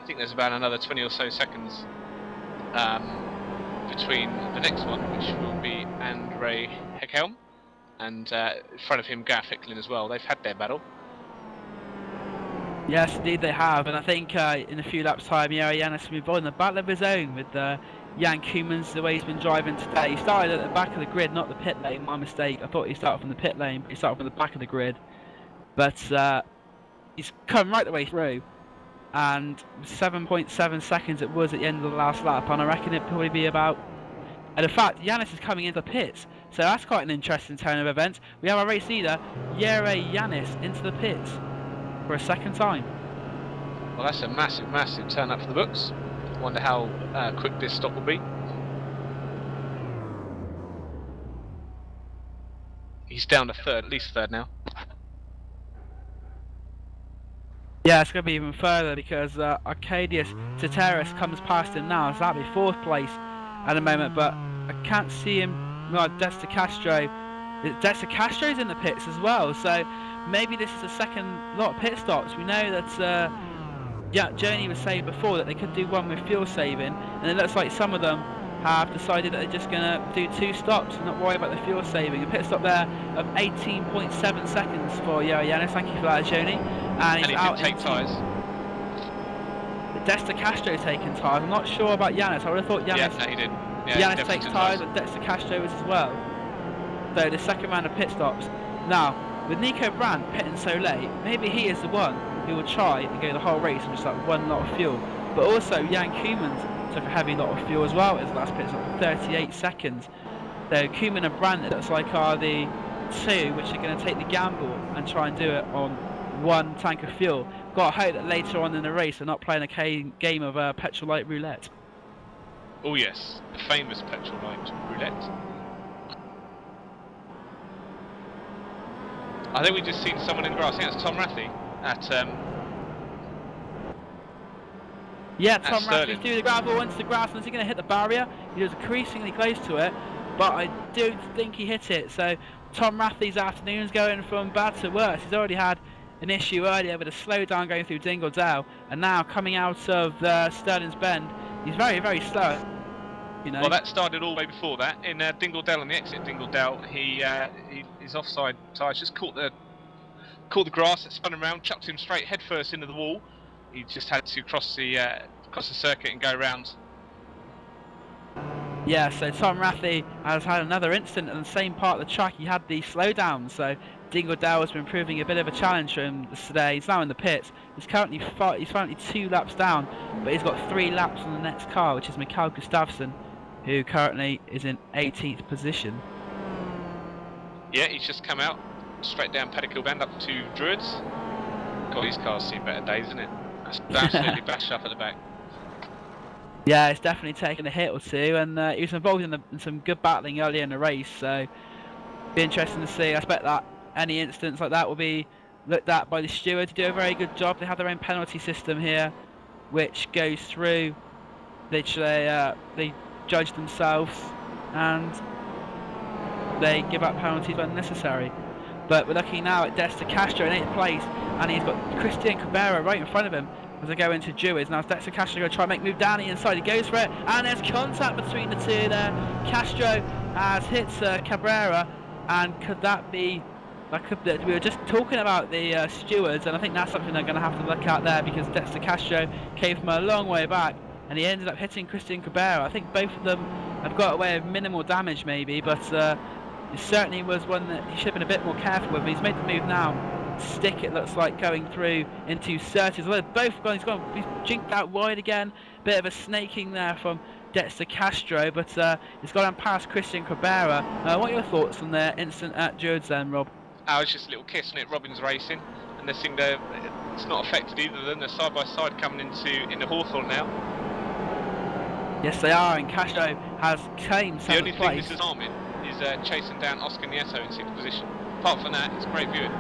I think there's about another 20 or so seconds between the next one, which will be Andre Hekhelm, and in front of him Gareth Hicklin as well. They've had their battle. Yes, indeed they have, and I think in a few laps' time, Jere Yanis will be involved in the battle of his own with Jan Koemans, the way he's been driving today. He started at the back of the grid, not the pit lane, my mistake. I thought he started from the pit lane, but he started from the back of the grid. But he's come right the way through, and 7.7 seconds it was at the end of the last lap, and I reckon it'd probably be about... And in fact, Yanis is coming into the pits, so that's quite an interesting turn of events. We have our race leader, Jere Yanis, into the pits for a second time. Well, that's a massive, massive turn up for the books. Wonder how quick this stop will be. He's down to third, at least third now. Yeah, it's going to be even further because Arcadius Teteris comes past him now, so that'll be fourth place at the moment, but I can't see him. No, Dexter Castro. Dexter Castro's in the pits as well, so maybe this is the second lot of pit stops. We know that Journey was saying before that they could do one with fuel saving, and it looks like some of them have decided that they're just going to do 2 stops and not worry about the fuel saving. A pit stop there of 18.7 seconds for Jere Yanis. Thank you for that, Journey. And he's out. Take tyres. Dexter Castro taking tyres. I'm not sure about Yanis. I would have thought Yanis. Yeah, no, he did. Yeah, Yanis takes tyres, and Dexter Castro is as well. So the second round of pit stops. Now, with Nico Brandt pitting so late, maybe he is the one who will try and go the whole race and just like one lot of fuel. But also, Jan Koemans took a heavy lot of fuel as well at his last pit stop, 38 seconds. So Koeman and Brandt, it looks like, are the two which are going to take the gamble and try and do it on one tank of fuel. Got to hope that later on in the race they're not playing a game of petrol light roulette. Oh yes, the famous petrol light roulette. I think we just seen someone in the grass. I think that's Tom Rathie at yeah, Tom Rathie through the gravel into the grass, and is he going to hit the barrier? He was increasingly close to it, but I don't think he hit it. So Tom Rathie's afternoon's going from bad to worse. He's already had an issue earlier with a slowdown going through Dingle Dell, and now coming out of Sterling's Bend, he's very, very slow. You know? Well, that started all the way before that. In Dingle Dell, on the exit Dingle Dell, his offside tyres just caught the grass, it spun him around, chucked him straight headfirst into the wall. He just had to cross the circuit and go round. Yeah, so Tom Rathie has had another incident on the same part of the track. He had the slowdown, so Dingle Dell has been proving a bit of a challenge for him today. He's now in the pits. He's currently 2 laps down, but he's got 3 laps on the next car, which is Mikael Gustafsson, who currently is in 18th position. Yeah, he's just come out straight down Paddock Bend up to Druids. God, these cars see better days, isn't it? That's absolutely bashed up at the back. Yeah, it's definitely taken a hit or two, and he was involved in some good battling earlier in the race, so be interesting to see. I expect that any incidents like that will be looked at by the steward to do a very good job. They have their own penalty system here, which goes through. They judge themselves and they give out penalties when necessary. But we're looking now at Dexter Castro in 8th place, and he's got Christian Cabrera right in front of him as they go into Druids. Now Dexter Castro going to try and make move down the inside. He goes for it, and there's contact between the two there. Castro has hit Cabrera, and could that be... we were just talking about the stewards, and I think that's something they're going to have to look at there, because Dexter Castro came from a long way back, and he ended up hitting Christian Cabrera. I think both of them have got away with minimal damage maybe, but it certainly was one that he should have been a bit more careful with. He's made the move now. Stick, it looks like, going through into Surtees. Well, both he's jinked out wide again. Bit of a snaking there from Dexter Castro, but he's gone past Christian Cabrera. What are your thoughts on the incident at Druids then, Rob? It's just a little kiss, and it Robin's racing, and this thing there, it's not affected either of them. They're side by side coming into Hawthorne now. Yes, they are, and Castro has claimed 7th place. The only thing this is harming is chasing down Oscar Nieto in 6th position. apart from that, it's great viewing.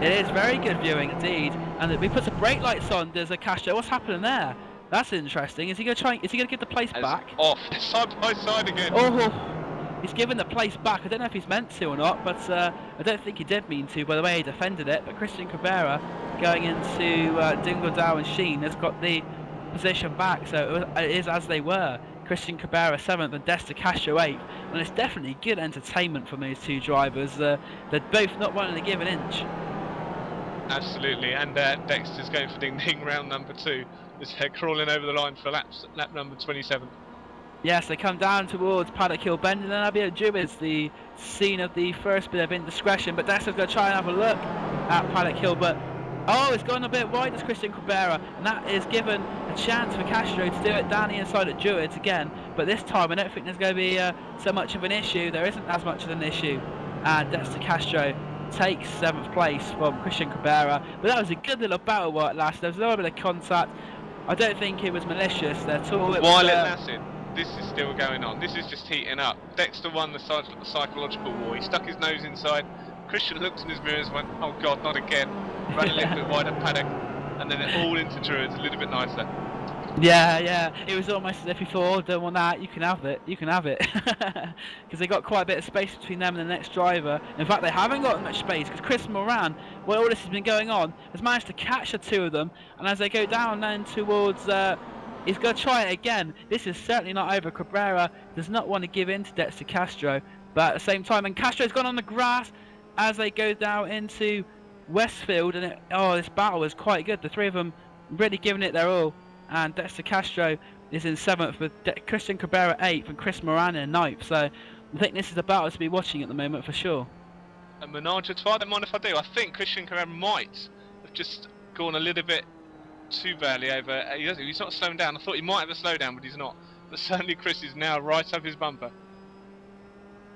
It is very good viewing indeed, and we put some brake lights on. There's a Castro. What's happening there? That's interesting. Is he going to try? Is he going to give the place back? Off side by side again. Oh, he's given the place back. I don't know if he's meant to or not, but I don't think he did mean to by the way he defended it. But Christian Cabrera going into Dingledale and Sheen has got the position back, so it is as they were. Christian Cabrera 7th and Dexter Castro 8th, and it's definitely good entertainment from those two drivers. They're both not wanting to give an inch. Absolutely, and Dexter's going for ding round number 2. As they're crawling over the line for lap number 27. Yes, they come down towards Paddock Hill Bend, and then Abbey Druids, the scene of the first bit of indiscretion. But Dexter's going to try and have a look at Paddock Hill, but oh, it's gone a bit wide as Christian Cabrera, and that is given a chance for Castro to do it down the inside at Druids again. But this time, I don't think there's going to be so much of an issue. There isn't as much of an issue, and Dexter Castro takes 7th place from Christian Cabrera. But that was a good little battle while it lasted. There was a little bit of contact. I don't think it was malicious at all. While it lasted, this is still going on. This is just heating up. Dexter won the psychological war. He stuck his nose inside. Christian looked in his mirrors and went, oh God, not again. Ran a little bit wider Paddock, and then it all into Druids, a little bit nicer. Yeah, it was almost as if he thought, oh, don't want that, you can have it, because they got quite a bit of space between them and the next driver. In fact, they haven't got much space, because Chris Moran, while all this has been going on, has managed to catch the two of them, and as they go down then towards, he's going to try it again. This is certainly not over. Cabrera does not want to give in to Dexter Castro, but at the same time, and Castro's gone on the grass as they go down into Westfield, and this battle was quite good. The three of them really giving it their all. And Dexter Castro is in 7th with Christian Cabrera 8th and Chris Moran in 9th. So I think this is the battle to be watching at the moment for sure. A menage a trois, don't mind if I do. I think Christian Cabrera might have just gone a little bit too badly over. He's not slowing down. I thought he might have a slowdown, but he's not. But certainly Chris is now right up his bumper.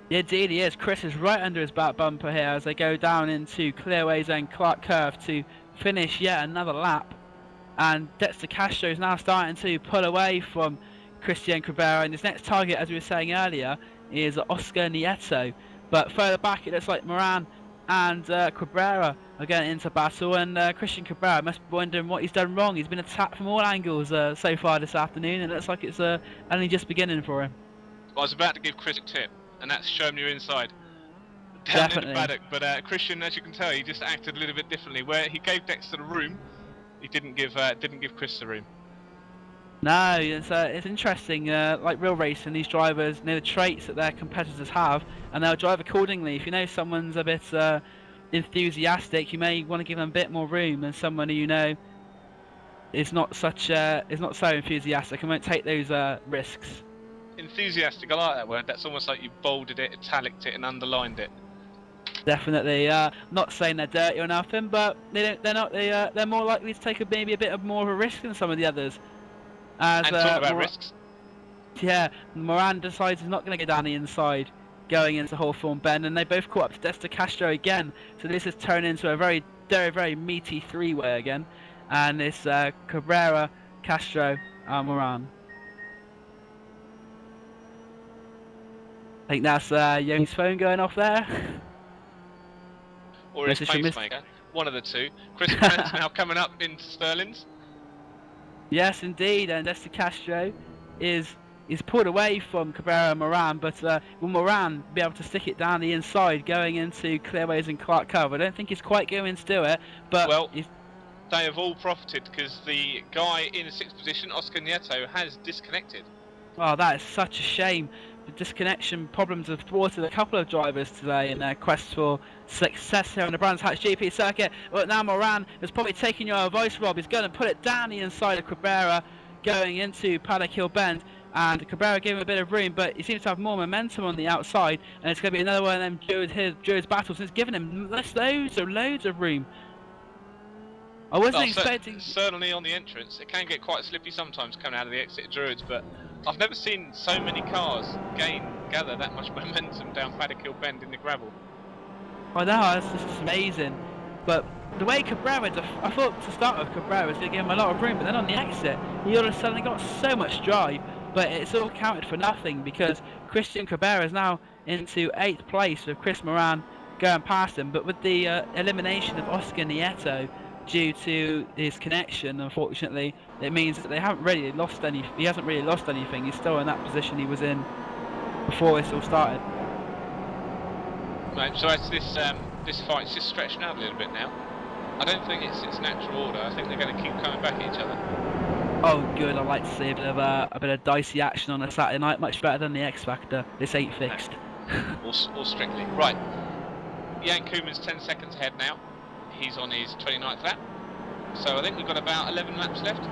Yeah, indeed he is. Chris is right under his back bumper here as they go down into Clearways and Clark Curve to finish yet another lap. And Dexter Castro is now starting to pull away from Christian Cabrera, and his next target, as we were saying earlier, is Oscar Nieto. But further back, it looks like Moran and Cabrera are getting into battle, and Christian Cabrera must be wondering what he's done wrong. He's been attacked from all angles so far this afternoon, and it looks like it's only just beginning for him. I was about to give Chris a tip, and that's show him your inside. Down in the paddock, but Christian, as you can tell, he just acted a little bit differently. Where he gave Dexter the room, he didn't give Chris the room. No, it's interesting. Like real racing, these drivers know the traits that their competitors have, and they'll drive accordingly. If you know someone's a bit enthusiastic, you may want to give them a bit more room than someone who you know is not so enthusiastic and won't take those risks. Enthusiastic, I like that word. That's almost like you bolded it, italiced it, and underlined it. Definitely. Not saying they're dirty or nothing, but they're more likely to take maybe a bit more of a risk than some of the others. And talk about risks. Yeah, Moran decides he's not going to go down the inside going into Hawthorne Bend, and they both caught up to Dexter Castro again. So this has turned into a very, very, very meaty three-way again. And it's Cabrera, Castro, Moran. I think that's Young's phone going off there. Or his pacemaker. One of the two. Chris Moran's now coming up into Sterling's. Yes, indeed, and Dexter Castro is pulled away from Cabrera and Moran, but will Moran be able to stick it down the inside going into Clearways and Clark Cove? I don't think he's quite going to do it, but... Well, they have all profited because the guy in the 6th position, Oscar Nieto, has disconnected. Oh, that is such a shame. The disconnection problems have thwarted a couple of drivers today in their quest for success here on the Brands Hatch GP circuit. But now Moran is probably taking your advice, Rob. He's going to put it down the inside of Cabrera going into Paddock Hill Bend. And Cabrera gave him a bit of room, but he seems to have more momentum on the outside. And it's going to be another one of them Druids battles. And it's given him loads of room. I wasn't expecting... Certainly on the entrance. It can get quite slippy sometimes coming out of the exit of Druids, but I've never seen so many cars gather that much momentum down Paddock Hill Bend in the gravel. I know, it's just amazing. But the way Cabrera, I thought to start with Cabrera was going to give him a lot of room, but then on the exit, he all of a sudden got so much drive. But it's all counted for nothing because Christian Cabrera is now into 8th place with Chris Moran, going past him. But with the elimination of Oscar Nieto due to his connection, unfortunately, it means that they haven't really lost any. He hasn't really lost anything. He's still in that position he was in before this all started. Right, so as this fight's just stretching out a little bit now. I don't think it's its natural order. I think they're going to keep coming back at each other. Oh, good. I like to see a bit of dicey action on a Saturday night. Much better than the X Factor. This ain't fixed. No. All strictly right. Jan Koeman's 10 seconds ahead now. He's on his 29th lap. So I think we've got about 11 laps left.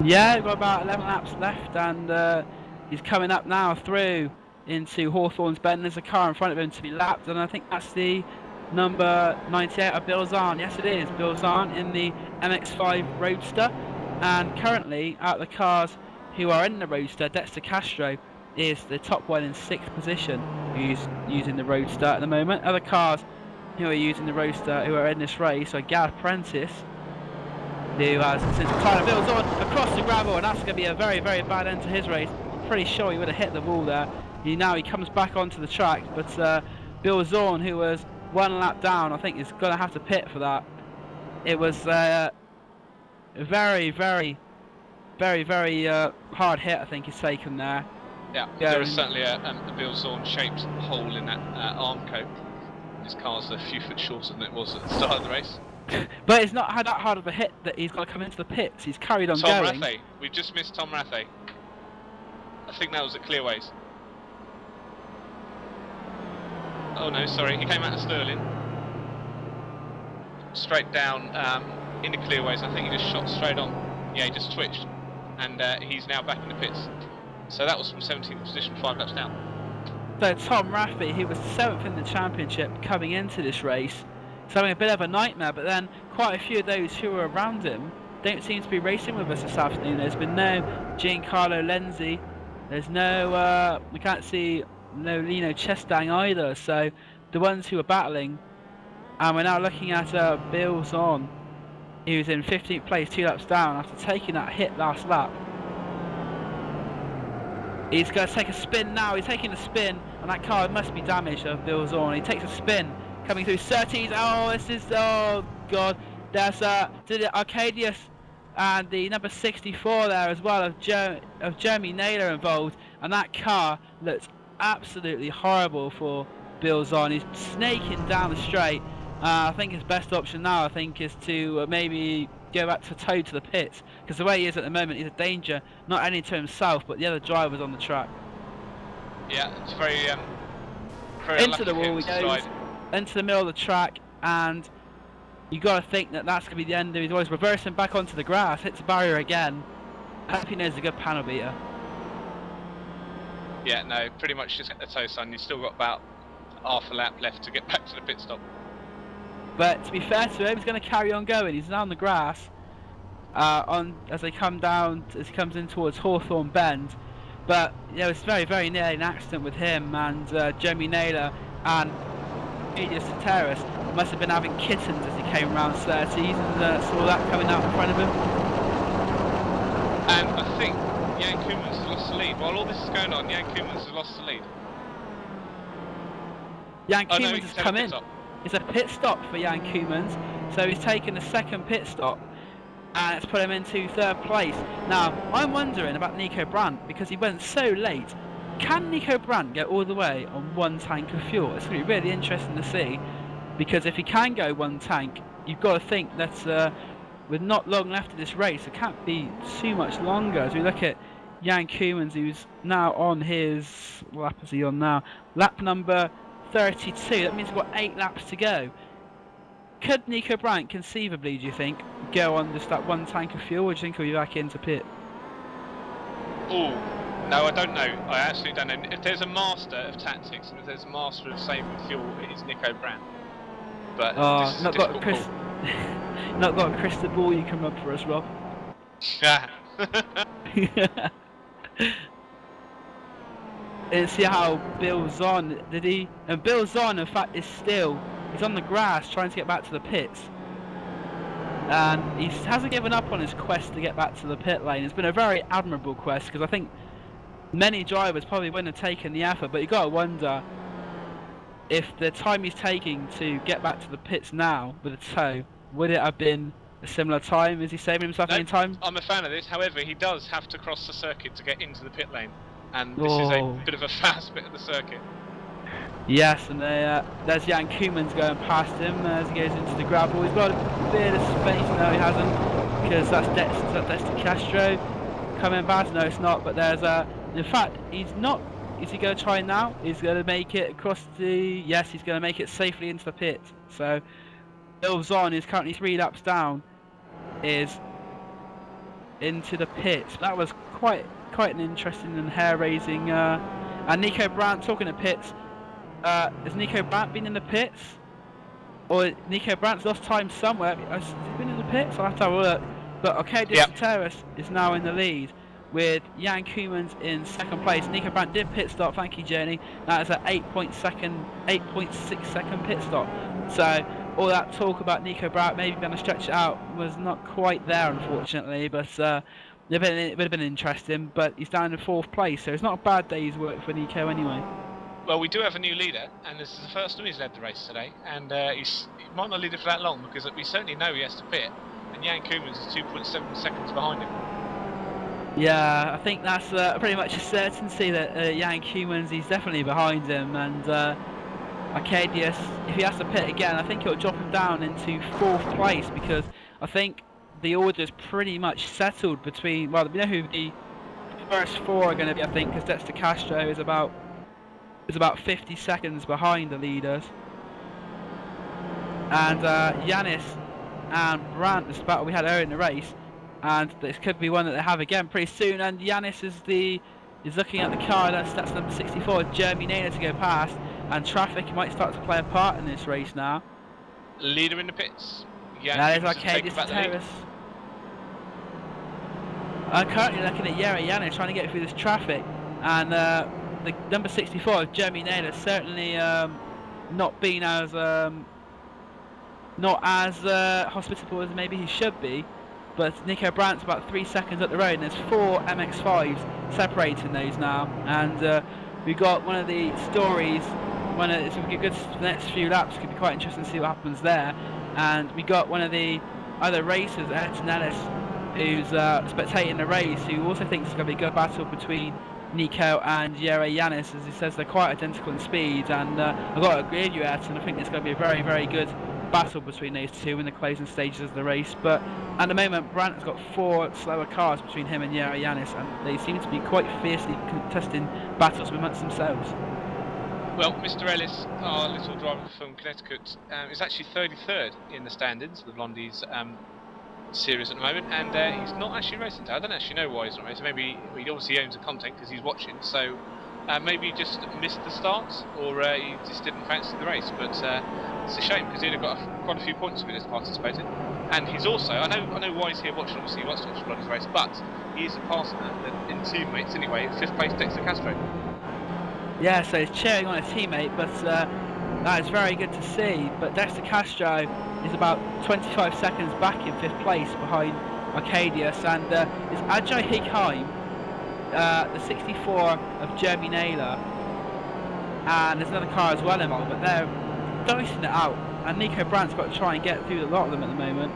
Yeah, we've got about 11 laps left, and he's coming up now through into Hawthorne's Bend. There's a car in front of him to be lapped, and I think that's the number 98 of Bill Zahn. Yes, it is Bill Zahn in the MX-5 Roadster. And currently, out of the cars who are in the Roadster, Dexter Castro is the top one in 6th position, who's using the Roadster at the moment. Other cars who are using the Roadster who are in this race are Gareth Prentice, who has since kind of Bill Zahn across the gravel, and that's going to be a very, very bad end to his race. I'm pretty sure he would have hit the wall there. Now he comes back onto the track, but Bill Zahn, who was 1 lap down, I think is going to have to pit for that. It was a very, very hard hit, I think, he's taken there. Yeah, there is certainly a Bill Zahn shaped hole in that arm coat. His car's a few foot shorter than it was at the start of the race. But it's not had that hard of a hit that he's got to come into the pits. He's carried on going. Tom Rathé. We've just missed Tom Rathé. I think that was at Clearways. Oh no, sorry, he came out of Stirling. Straight down into Clearways. I think he just shot straight on. Yeah, he just twitched. And he's now back in the pits. So that was from 17th position, 5 laps down. So Tom Rathé, who was 7th in the championship coming into this race, is having a bit of a nightmare, but then quite a few of those who were around him don't seem to be racing with us this afternoon. There's been no Giancarlo Lenzi, there's no, we can't see no Lino Chestang either, so the ones who are battling, and we're now looking at Bill Zahn, who's in 15th place, 2 laps down after taking that hit last lap. He's going to take a spin now. He's taking a spin, and that car must be damaged of Bill Zahn. He takes a spin, coming through 30s. Oh, this is, oh god. There's Arcadius and the number 64 there as well of Jeremy Naylor involved, and that car looks absolutely horrible for Bill Zahn. He's snaking down the straight. I think his best option now, I think, is to maybe go back to toe to the pits, because the way he is at the moment, he's a danger not only to himself but the other drivers on the track. Yeah, it's very into the wall he goes, into the middle of the track, and you got to think that that's going to be the end of his voice. Reversing back onto the grass, hits the barrier again. I hope he knows a good panel beater. Yeah, no, pretty much just at the toe, son. You've still got about half a lap left to get back to the pit stop. But to be fair to him, he's going to carry on going. He's now on the grass as they come down, as he comes in towards Hawthorne Bend. But yeah, it was very, very nearly an accident with him and Jeremy Naylor, and Adius Terrace must have been having kittens as he came around 30s and saw that coming out in front of him. And I think Jan Koemans has lost the lead. While all this is going on, Jan Koemans has lost the lead. Jan Koemans has come in. It's a pit stop for Jan Koemans, so he's taken a second pit stop, and it's put him into 3rd place. Now, I'm wondering about Nico Brandt, because he went so late. Can Nico Brandt get all the way on 1 tank of fuel? It's going to be really interesting to see, because if he can go 1 tank, you've got to think that with not long left of this race, it can't be too much longer. As we look at Jan Koemans, who's now on his, what lap is he on now? Lap number 32, that means we've got 8 laps to go. Could Nico Brandt conceivably, do you think, go on just that 1 tank of fuel, or do you think he'll be back into pit? Oh, no, I don't know. I actually don't know. If there's a master of tactics, and if there's a master of saving fuel, it is Nico Brandt. But this is not got a crystal ball you can rub for us, Rob. And see how Bill Zahn, and Bill Zahn in fact is still, he's on the grass trying to get back to the pits, and he hasn't given up on his quest to get back to the pit lane. It's been a very admirable quest, because I think many drivers probably wouldn't have taken the effort, but you got to wonder if the time he's taking to get back to the pits now with a tow, would it have been a similar time? Is he saving himself any time? I'm a fan of this. However, he does have to cross the circuit to get into the pit lane, and this is a bit of a fast bit of the circuit. Yes, and there's Jan Koemans going past him as he goes into the gravel. He's got a bit of space. No, he hasn't, because that's Dexter Castro coming past. No, it's not. But there's in fact, he's not. Is he going to try now? He's going to make it across the. Yes, he's going to make it safely into the pit. So, Ilzon, who's currently 3 laps down, is into the pits. That was quite an interesting and hair-raising. And Nico Brandt, talking of pits. Has Nico Brandt been in the pits? Or Nico Brandt's lost time somewhere? Has he been in the pits? I'll have to have a look. But Arcadius Terrace is now in the lead with Jan Koemans in 2nd place. Nico Brandt did pit stop, thank you Jenny. That is an 8.6 second pit stop. So all that talk about Nico Brandt maybe going to stretch it out was not quite there, unfortunately. But it would have been interesting. But he's down in 4th place, so it's not a bad day's work for Nico anyway. Well, we do have a new leader, and this is the first time he's led the race today, and he might not lead it for that long, because we certainly know he has to pit, and Jan Koemans is 2.7 seconds behind him. Yeah, I think that's pretty much a certainty that Jan Koemans, he's definitely behind him, and Arcadius, if he has to pit again, I think it'll drop him down into 4th place, because I think the order is pretty much settled between, well, we know who the first 4 are going to be, I think, because Dexter Castro is about 50 seconds behind the leaders. And Yanis and Brandt, this battle we had earlier in the race, and this could be one that they have again pretty soon. And Yanis is looking at the car. That's number 64, Jeremy Naylor, to go past. And traffic might start to play a part in this race now. Leader in the pits. That is Arcadius Terrace. I'm currently looking at Yera Yanis trying to get through this traffic, and the number 64, Jeremy Naylor, certainly not been as hospitable as maybe he should be. But Nico Brandt's about 3 seconds up the road, and there's 4 MX-5s separating those now. And we've got one of the stories. It's a good the next few laps. Could be quite interesting to see what happens there. And we got one of the other racers, Ayrton Ellis, who's spectating the race, who also thinks it's going to be a good battle between Nico and Yera Yanis, as he says they're quite identical in speed. And I've got to agree with you, Ayrton. I think it's going to be a very, very good battle between those two in the closing stages of the race. But at the moment, Brandt has got 4 slower cars between him and Yera Yanis, and they seem to be quite fiercely contesting battles amongst themselves. Well, Mr. Ellis, our little driver from Connecticut, is actually 33rd in the standings, the Blondie's series at the moment, and he's not actually racing today. I don't actually know why he's not racing. Maybe he obviously owns the content because he's watching, so maybe he just missed the starts, or he just didn't fancy the race. But it's a shame, because he'd have got quite a few points if he just participated. And he's also, I know why he's here watching. Obviously, he wants to watch Blondie's race, but he is a partner in teammates anyway. 5th place, Dexter Castro. Yeah, so he's cheering on his teammate, but that is very good to see. But Dexter Castro is about 25 seconds back in 5th place behind Arcadius, and it's Ajay Higheim, the 64 of Jeremy Naylor, and there's another car as well involved, but they're dicing it out, and Nico Brandt's got to try and get through a lot of them at the moment.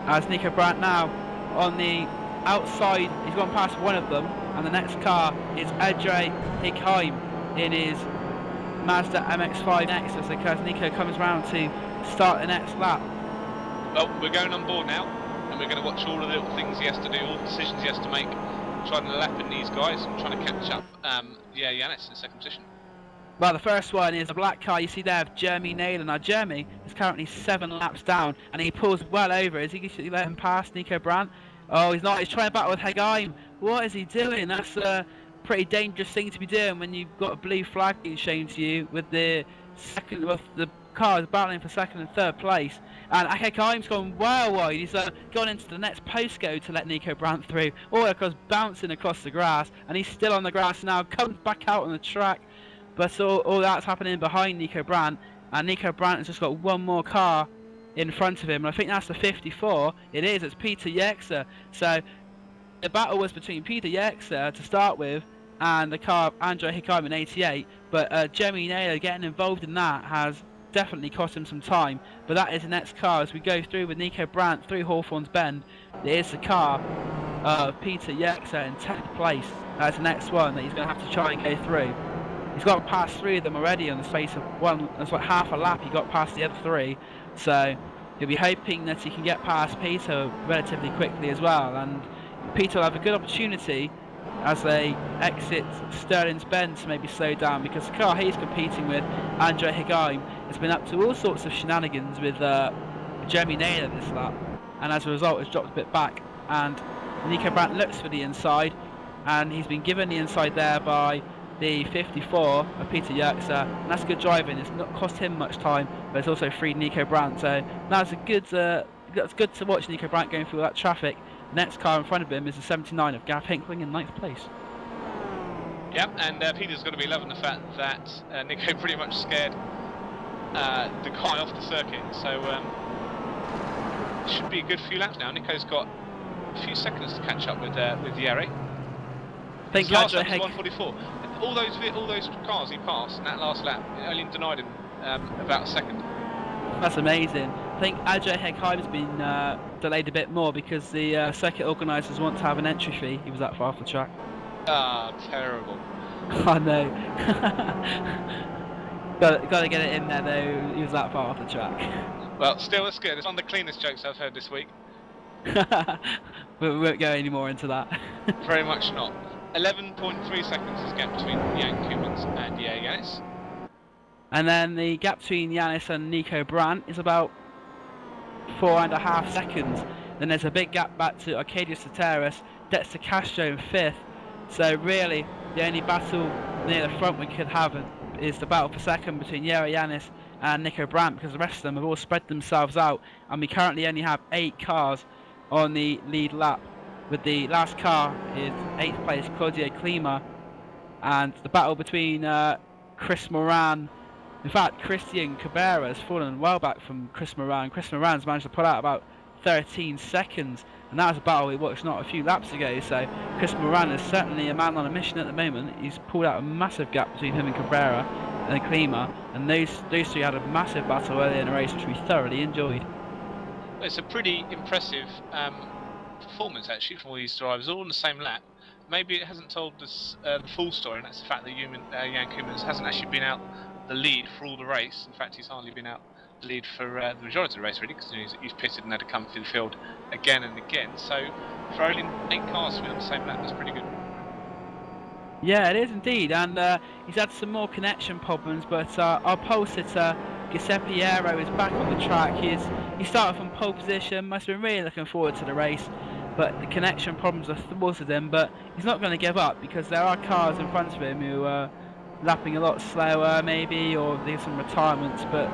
As Nico Brandt now on the outside, he's gone past one of them, and the next car is Ajay Higheim in his Mazda MX-5 Nexus, because Nico comes round to start the next lap. Well, we're going on board now, and we're going to watch all the little things he has to do, all the decisions he has to make, trying to lap in these guys and trying to catch up Yanis in 2nd position. Well, the first one is a black car you see there of Jeremy Naylor. Now Jeremy is currently 7 laps down, and he pulls well over. Is he let him pass Nico Brandt? Oh, he's not. He's trying to battle with Higheim. What is he doing? That's a pretty dangerous thing to be doing when you've got a blue flag being shown to you with the cars battling for 2nd and 3rd place. And Higheim's gone well wide. He's gone into the next postcode to let Nico Brandt through. All across, bouncing across the grass, and he's still on the grass now. Comes back out on the track, but all that's happening behind Nico Brandt, and Nico Brandt has just got one more car in front of him, and I think that's the 54. It is. It's Peter Yexer. So the battle was between Peter Yexer to start with and the car of Andrea Hikaim in 88, but Jeremy Naylor getting involved in that has definitely cost him some time. But that is the next car as we go through with Nico Brandt through Hawthorne's Bend. It is the car of Peter Yerxa in 10th place. That's the next one that he's going to have to try and go through. He's got past 3 of them already on the space of one. That's like half a lap. He got past the other 3, so he'll be hoping that he can get past Peter relatively quickly as well. And Peter will have a good opportunity as they exit Sterling's Bend to maybe slow down, because the car he's competing with, Andre Higaim, has been up to all sorts of shenanigans with Jeremy Naylor this lap, and as a result has dropped a bit back. And Nico Brandt looks for the inside, and he's been given the inside there by the 54 of Peter Yerxa, and that's good driving. It's not cost him much time, but it's also freed Nico Brandt. So that's good to watch Nico Brandt going through all that traffic. The next car in front of him is the 79 of Gav Hinkling in 9th place. Yep, and Peter's going to be loving the fact that Nico pretty much scared the guy off the circuit. So it should be a good few laps now. Nico's got a few seconds to catch up with Yeri. I think last lap was 144. All those cars he passed in that last lap, it only denied him about a second. That's amazing. I think Ajay Hekheim's been delayed a bit more because the circuit organisers want to have an entry fee. He was that far off the track. Ah, terrible. I know. got to get it in there though. He was that far off the track. Well, still, that's good. It's one of the cleanest jokes I've heard this week. But we won't go any more into that. Very much not. 11.3 seconds is gap between Jan Koemans and Yanis. And then the gap between Yanis and Nico Brandt is about 4.5 seconds. Then there's a big gap back to Arcadia Soteris, Dexter Castro in 5th. So really, the only battle near the front we could have is the battle for second between Yera Yanis and Nico Brandt, because the rest of them have all spread themselves out, and we currently only have 8 cars on the lead lap. With the last car is 8th place Claudio Klima, and the battle between Chris Moran. In fact, Christian Cabrera has fallen well back from Chris Moran. Chris Moran's managed to pull out about 13 seconds, and that was a battle we watched not a few laps ago. So Chris Moran is certainly a man on a mission at the moment. He's pulled out a massive gap between him and Cabrera and Klima, and those 3 had a massive battle earlier in the race, which we thoroughly enjoyed. It's a pretty impressive performance actually from all these drivers, all on the same lap. Maybe it hasn't told us the full story, and that's the fact that Jan Koemans hasn't actually been out the lead for all the race. In fact, he's hardly been out the lead for the majority of the race really, because he's pitted and had to come through the field again and again. So for only 8 cars to be on the same lap, that's pretty good. Yeah, it is indeed, and he's had some more connection problems, but our pole sitter Giuseppe Aero is back on the track. He started from pole position, must have been really looking forward to the race, but the connection problems are thwarted him. But he's not going to give up, because there are cars in front of him who are lapping a lot slower maybe, or there's some retirements. But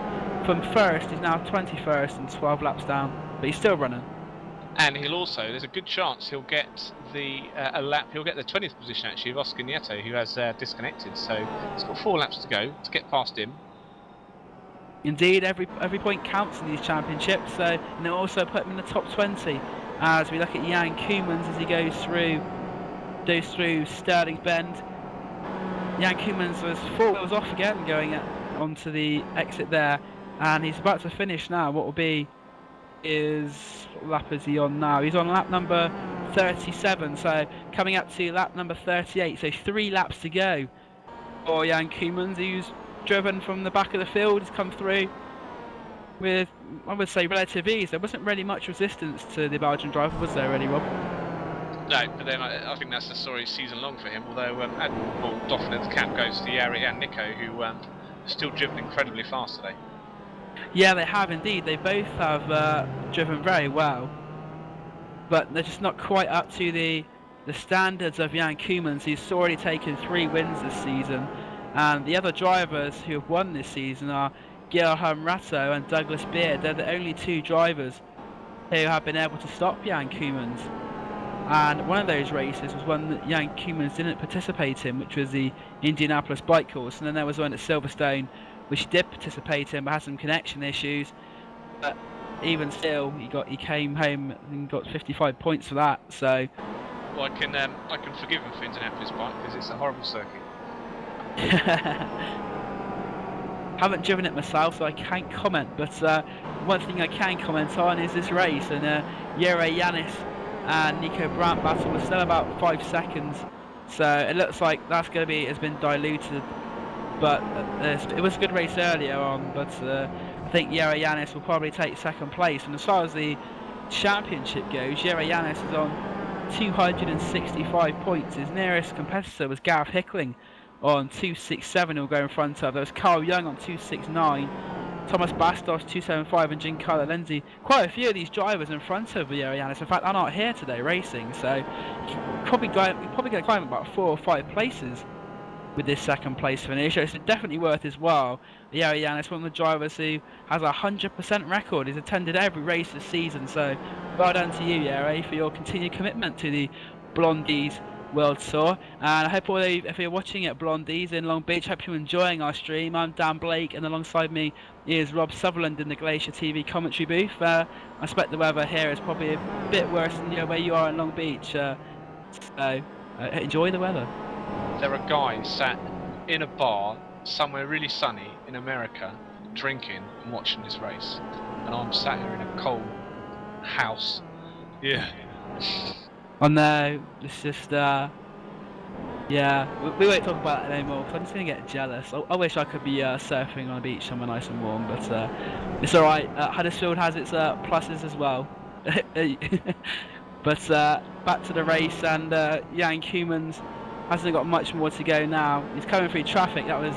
from first, he's now 21st and 12 laps down, but he's still running. And he'll also, there's a good chance he'll get he'll get the 20th position actually of Oscar Nieto, who has disconnected. So he's got 4 laps to go to get past him. Indeed, every point counts in these championships, so, and they'll also put him in the top 20 as we look at Jan Koemans as he goes through Sterling's Bend. Jan Koemans was 4 wheels off again going onto the exit there, and he's about to finish now. What will be what lap is he on now? He's on lap number 37, so coming up to lap number 38, so 3 laps to go for Jan Koemans, who's driven from the back of the field. Has come through with, I would say, relative ease. There wasn't really much resistance to the Belgian driver, was there, really, Rob? No, but then I think that's the story season long for him, although Admiral Dauphin's cap goes to Yari and Nico, who still driven incredibly fast today. Yeah, they have indeed. They both have driven very well, but they're just not quite up to the standards of Jan Koemans, who's already taken 3 wins this season. And the other drivers who have won this season are Guilherme Ratto and Douglas Beard. They're the only 2 drivers who have been able to stop Jan Koemans. And one of those races was one that Jan Koemans didn't participate in, which was the Indianapolis bike course. And then there was one at Silverstone, which he did participate in, but had some connection issues. But even still, he came home and got 55 points for that. So Well, I can forgive him for Indianapolis bike because it's a horrible circuit. Haven't driven it myself, so I can't comment. But one thing I can comment on is this race, and Jere Yanis and Nico Brandt battle was still about 5 seconds. So it looks like that's going to be has been diluted. But it was a good race earlier on. But I think Jere Yanis will probably take second place. And as far as the championship goes, Jere Yanis is on 265 points. His nearest competitor was Gareth Hickling on 267, who'll go in front of. There was Carl Young on 269, Thomas Bastos 275, and Giancarlo Lenzi. Quite a few of these drivers in front of Jere Yanis. In fact, they're not here today racing, so probably going to climb about 4 or 5 places with this second place finish. It's definitely worth his while. Jere Yanis, one of the drivers who has a 100% record. He's attended every race this season, so well done to you, Jere, for your continued commitment to the Blondies World Tour. And I hope all of you, if you're watching at Blondies in Long Beach, hope you're enjoying our stream. I'm Dan Blake, and alongside me is Rob Sutherland in the Glacier TV commentary booth. I expect the weather here is probably a bit worse than where you are in Long Beach, so enjoy the weather. There are guys sat in a bar somewhere really sunny in America drinking and watching this race, and I'm sat here in a cold house. Yeah. Oh no, it's just yeah, we won't talk about that anymore because I'm just gonna get jealous. I wish I could be surfing on a beach somewhere nice and warm, but it's alright. Huddersfield has its pluses as well. But back to the race, and Jan Koemans hasn't got much more to go now. He's coming through traffic. That was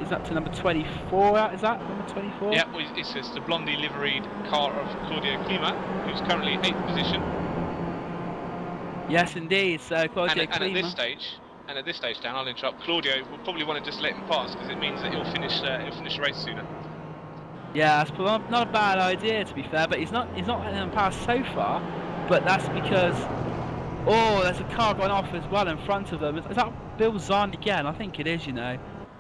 he's up to number 24, is that? Number 24? Yeah, well, it's the Blondie liveried car of Claudio Klima, who's currently 8th position. Yes, indeed. So Claudio and at this stage, Dan, I'll interrupt. Claudio will probably want to just let him pass because it means that he'll finish the race sooner. Yeah, that's not a bad idea, to be fair. But he's not letting him pass so far. But that's because there's a car going off as well in front of them. Is that Bill Zahn again? I think it is.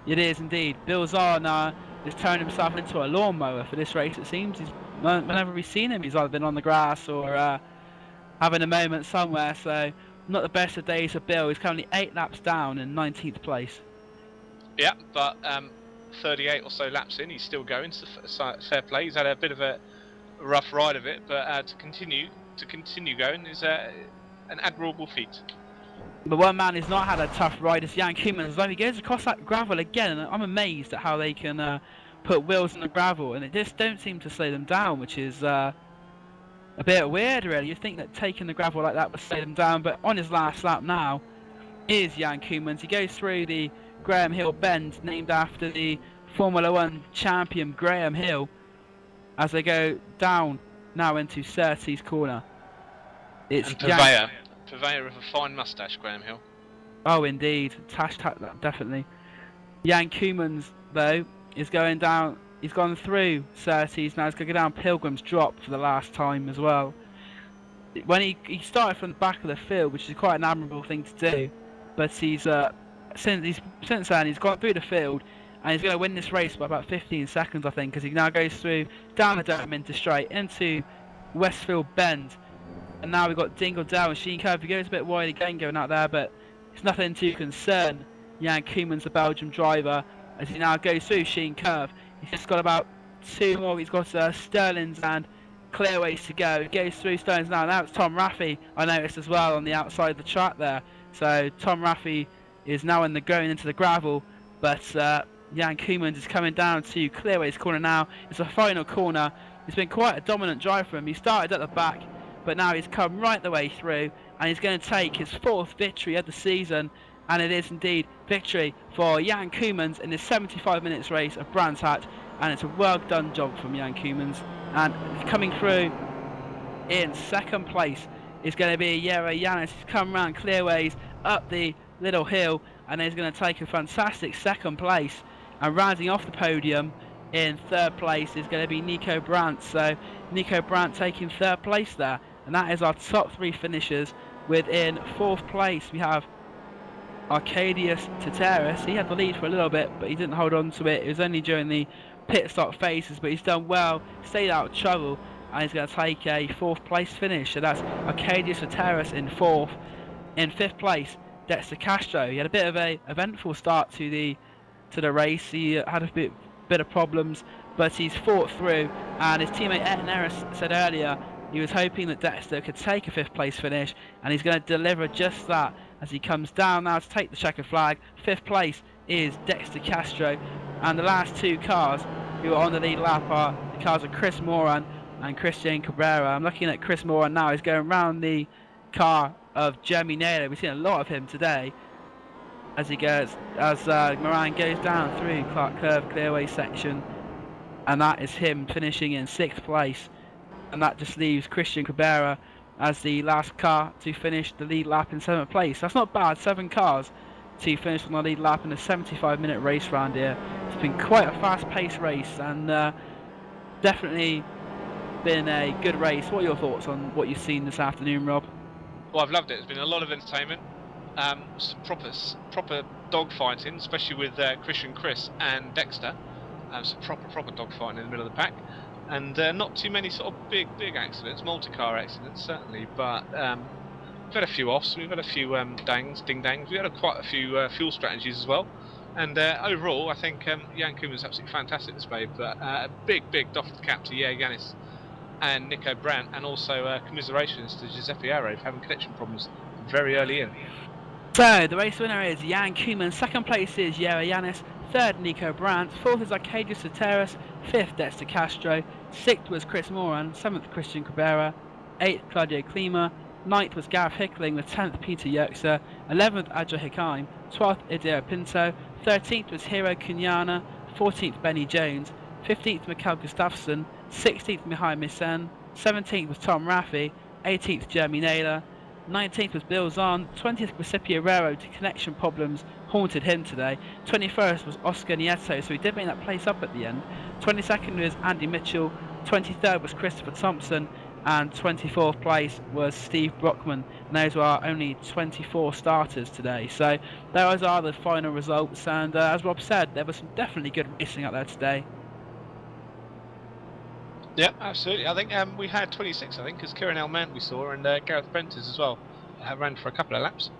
It is indeed. Bill Zahn has turned himself into a lawnmower for this race. It seems whenever we've seen him, he's either been on the grass or having a moment somewhere. So not the best of days for Bill. He's currently 8 laps down in 19th place. Yeah, but 38 or so laps in, he's still going. So fair play. He's had a bit of a rough ride of it, but to continue going is an admirable feat. But one man who's not had a tough ride is Jan Koemans. He goes across that gravel again, and I'm amazed at how they can put wheels in the gravel, and it just don't seem to slow them down, which is a bit weird, really. You'd think that taking the gravel like that would slow them down, but on his last lap now is Jan Koemans. He goes through the Graham Hill bend, named after the Formula 1 champion Graham Hill, as they go down now into Surtees corner. It's Purveyor of a fine moustache, Graham Hill. Oh, indeed. Definitely. Jan Koemans, though, is going down. He's gone through Surtees. Now he's going to go down Pilgrim's Drop for the last time as well. When he started from the back of the field, which is quite an admirable thing to do. But since then, he's gone through the field. And he's going to win this race by about 15 seconds, I think. Because he now goes through down the Derminster Straight into Westfield Bend. And now we've got Dingle Dell and Sheen Curve. He goes a bit wide again going out there, but it's nothing to concern Jan Koemans, the Belgian driver, as he now goes through Sheen Curve. He's just got about 2 more. He's got Sterling's and Clearways to go. He goes through Sterling's now. Now it's Tom Raffy, I noticed as well, on the outside of the track there. So Tom Raffy is now going into the gravel, but Jan Koemans is coming down to Clearways corner now. It's a final corner. It's been quite a dominant drive for him. He started at the back, but now he's come right the way through, and he's going to take his 4th victory of the season, and it is indeed victory for Jan Koemans in this 75 minutes race of Brands Hatch, and it's a well done job from Jan Koemans. And coming through in 2nd place is going to be Jere Yanis. He's come round Clearways up the little hill, and he's going to take a fantastic 2nd place, and rounding off the podium in 3rd place is going to be Nico Brandt. So Nico Brandt taking 3rd place there. And that is our top 3 finishers. Within 4th place, we have Arcadius Teteris. He had the lead for a little bit, but he didn't hold on to it. It was only during the pit stop phases, but he's done well, stayed out of trouble. and he's going to take a 4th place finish. So that's Arcadia Soteris in 4th. In 5th place, Dexter Castro. He had a bit of a eventful start to the race. He had a bit of problems, but he's fought through. And his teammate Etan Harris said earlier he was hoping that Dexter could take a 5th place finish, and he's going to deliver just that as he comes down now to take the checkered flag. 5th place is Dexter Castro, and the last 2 cars who are on the lead lap are the cars of Chris Moran and Christian Cabrera. I'm looking at Chris Moran now. He's going around the car of Jeremy Naylor. We've seen a lot of him today as Moran goes down through Clark Curve clearway section, and that is him finishing in 6th place, and that just leaves Christian Cabrera as the last car to finish the lead lap in 7th place. That's not bad, 7 cars to finish on the lead lap in a 75-minute race round here. It's been quite a fast-paced race, and definitely been a good race. What are your thoughts on what you've seen this afternoon, Rob? Well, I've loved it. It's been a lot of entertainment. Some proper dogfighting, especially with Chris and Dexter. Some proper dogfighting in the middle of the pack, and not too many sort of big accidents, multi-car accidents certainly, but we've had a few offs, we've had a few ding dangs, we had quite a few fuel strategies as well, and overall I think Jan Koeman's absolutely fantastic this babe. But a big doff of the cap to Yanis and Nico Brandt, and also commiserations to Giuseppe Arro for having connection problems very early in. So the race winner is Jan Koeman, 2nd place is Yera Yanis, 3rd Nico Brandt, 4th is Arcadia Soteris, 5th Dexter Castro, 6th was Chris Moran, 7th Christian Cabrera, 8th Claudio Klima, 9th was Gareth Hickling, the 10th Peter Yerkser, 11th Adjo Hikaim, 12th Ideo Pinto, 13th was Hiro Cunyana, 14th Benny Jones, 15th Mikael Gustafsson, 16th Mihai Misen, 17th was Tom Raffi, 18th Jeremy Naylor, 19th was Bill Zahn, 20th was Giuseppe Arrero. Connection problems haunted him today. 21st was Oscar Nieto, so he did make that place up at the end. 22nd was Andy Mitchell, 23rd was Christopher Thompson, and 24th place was Steve Brockman. And those were our only 24 starters today. So those are the final results, and as Rob said, there was some definitely good racing out there today. Yeah, absolutely. I think we had 26, I think, because Kieran Elmant we saw, and Gareth Prentice as well ran for a couple of laps.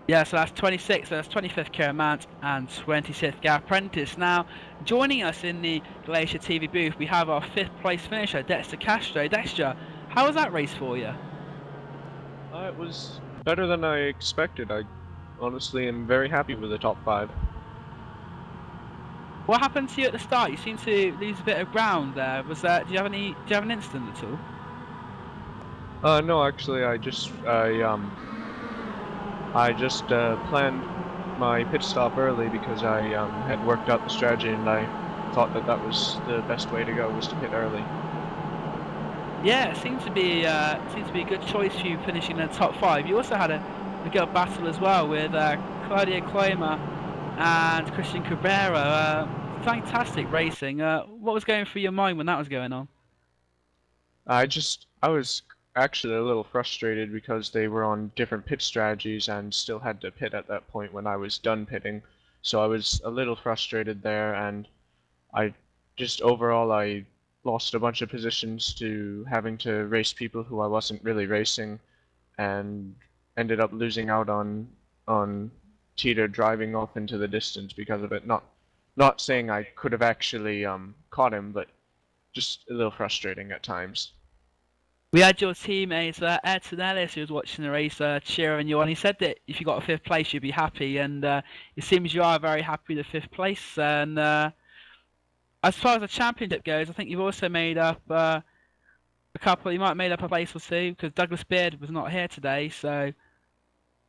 Yeah, so that's 26, so that's 25th Kieran Mant and 26th Gareth Prentice. Now, joining us in the Glacier TV booth, we have our 5th place finisher, Dexter Castro. Dexter, how was that race for you? It was better than I expected. I honestly am very happy with the top 5. What happened to you at the start? You seemed to lose a bit of ground there. Was that? Do you have an incident at all? No, actually, I just planned my pit stop early because I had worked out the strategy, and I thought that was the best way to go, was to pit early. Yeah, it seems to be a good choice for you finishing in the top 5. You also had a good battle as well with Claudio Klima and Christian Cabrera. Fantastic racing. What was going through your mind when that was going on? I was actually a little frustrated because they were on different pit strategies and still had to pit at that point when I was done pitting. So I was a little frustrated there, and I lost a bunch of positions to having to race people who I wasn't really racing, and ended up losing out on Tito driving off into the distance because of it. Not saying I could have actually caught him, but just a little frustrating at times. We had your teammate Ayrton Ellis, who was watching the race, cheering you on. He said that if you got a 5th place, you'd be happy, and it seems you are very happy with the 5th place. And as far as the championship goes, I think you've also made up a couple. You might have made up a place or two because Douglas Beard was not here today, so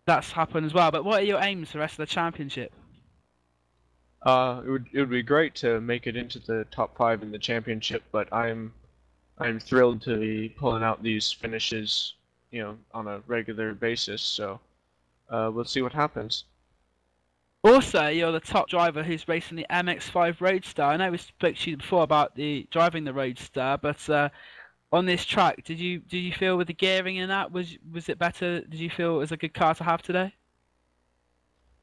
that's happened as well. But what are your aims for the rest of the championship? It would be great to make it into the top 5 in the championship, but I'm thrilled to be pulling out these finishes, on a regular basis. So we'll see what happens. Also, you're the top driver who's racing the MX-5 Roadster. I know we spoke to you before about driving the Roadster, but on this track, did you feel with the gearing in that was it better? Did you feel it was a good car to have today?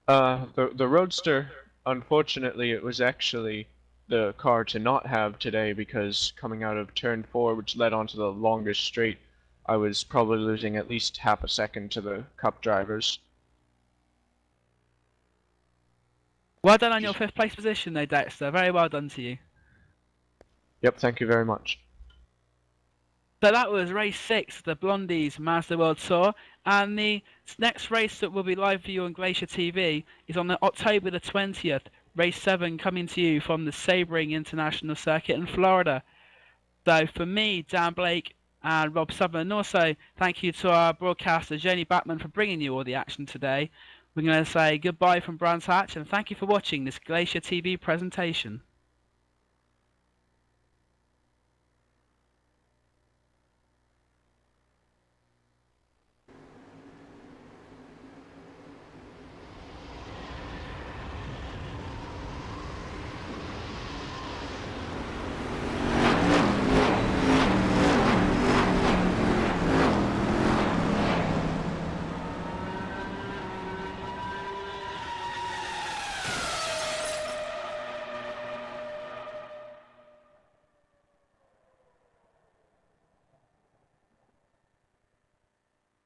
The Roadster, unfortunately, it was actually the car to not have today, because coming out of turn 4, which led onto the longest straight, I was probably losing at least half a second to the Cup drivers. Well done on your 5th place position though, Dexter. Very well done to you. Yep, thank you very much. So that was race 6 of the Blondie's Mazda World Tour, and the next race that will be live for you on Glacier TV is on October the 20th, race 7, coming to you from the Sebring International Circuit in Florida. So for me, Dan Blake and Rob Sutherland, and also thank you to our broadcaster Jenny Backman for bringing you all the action today. We're going to say goodbye from Brands Hatch, and thank you for watching this Glacier TV presentation.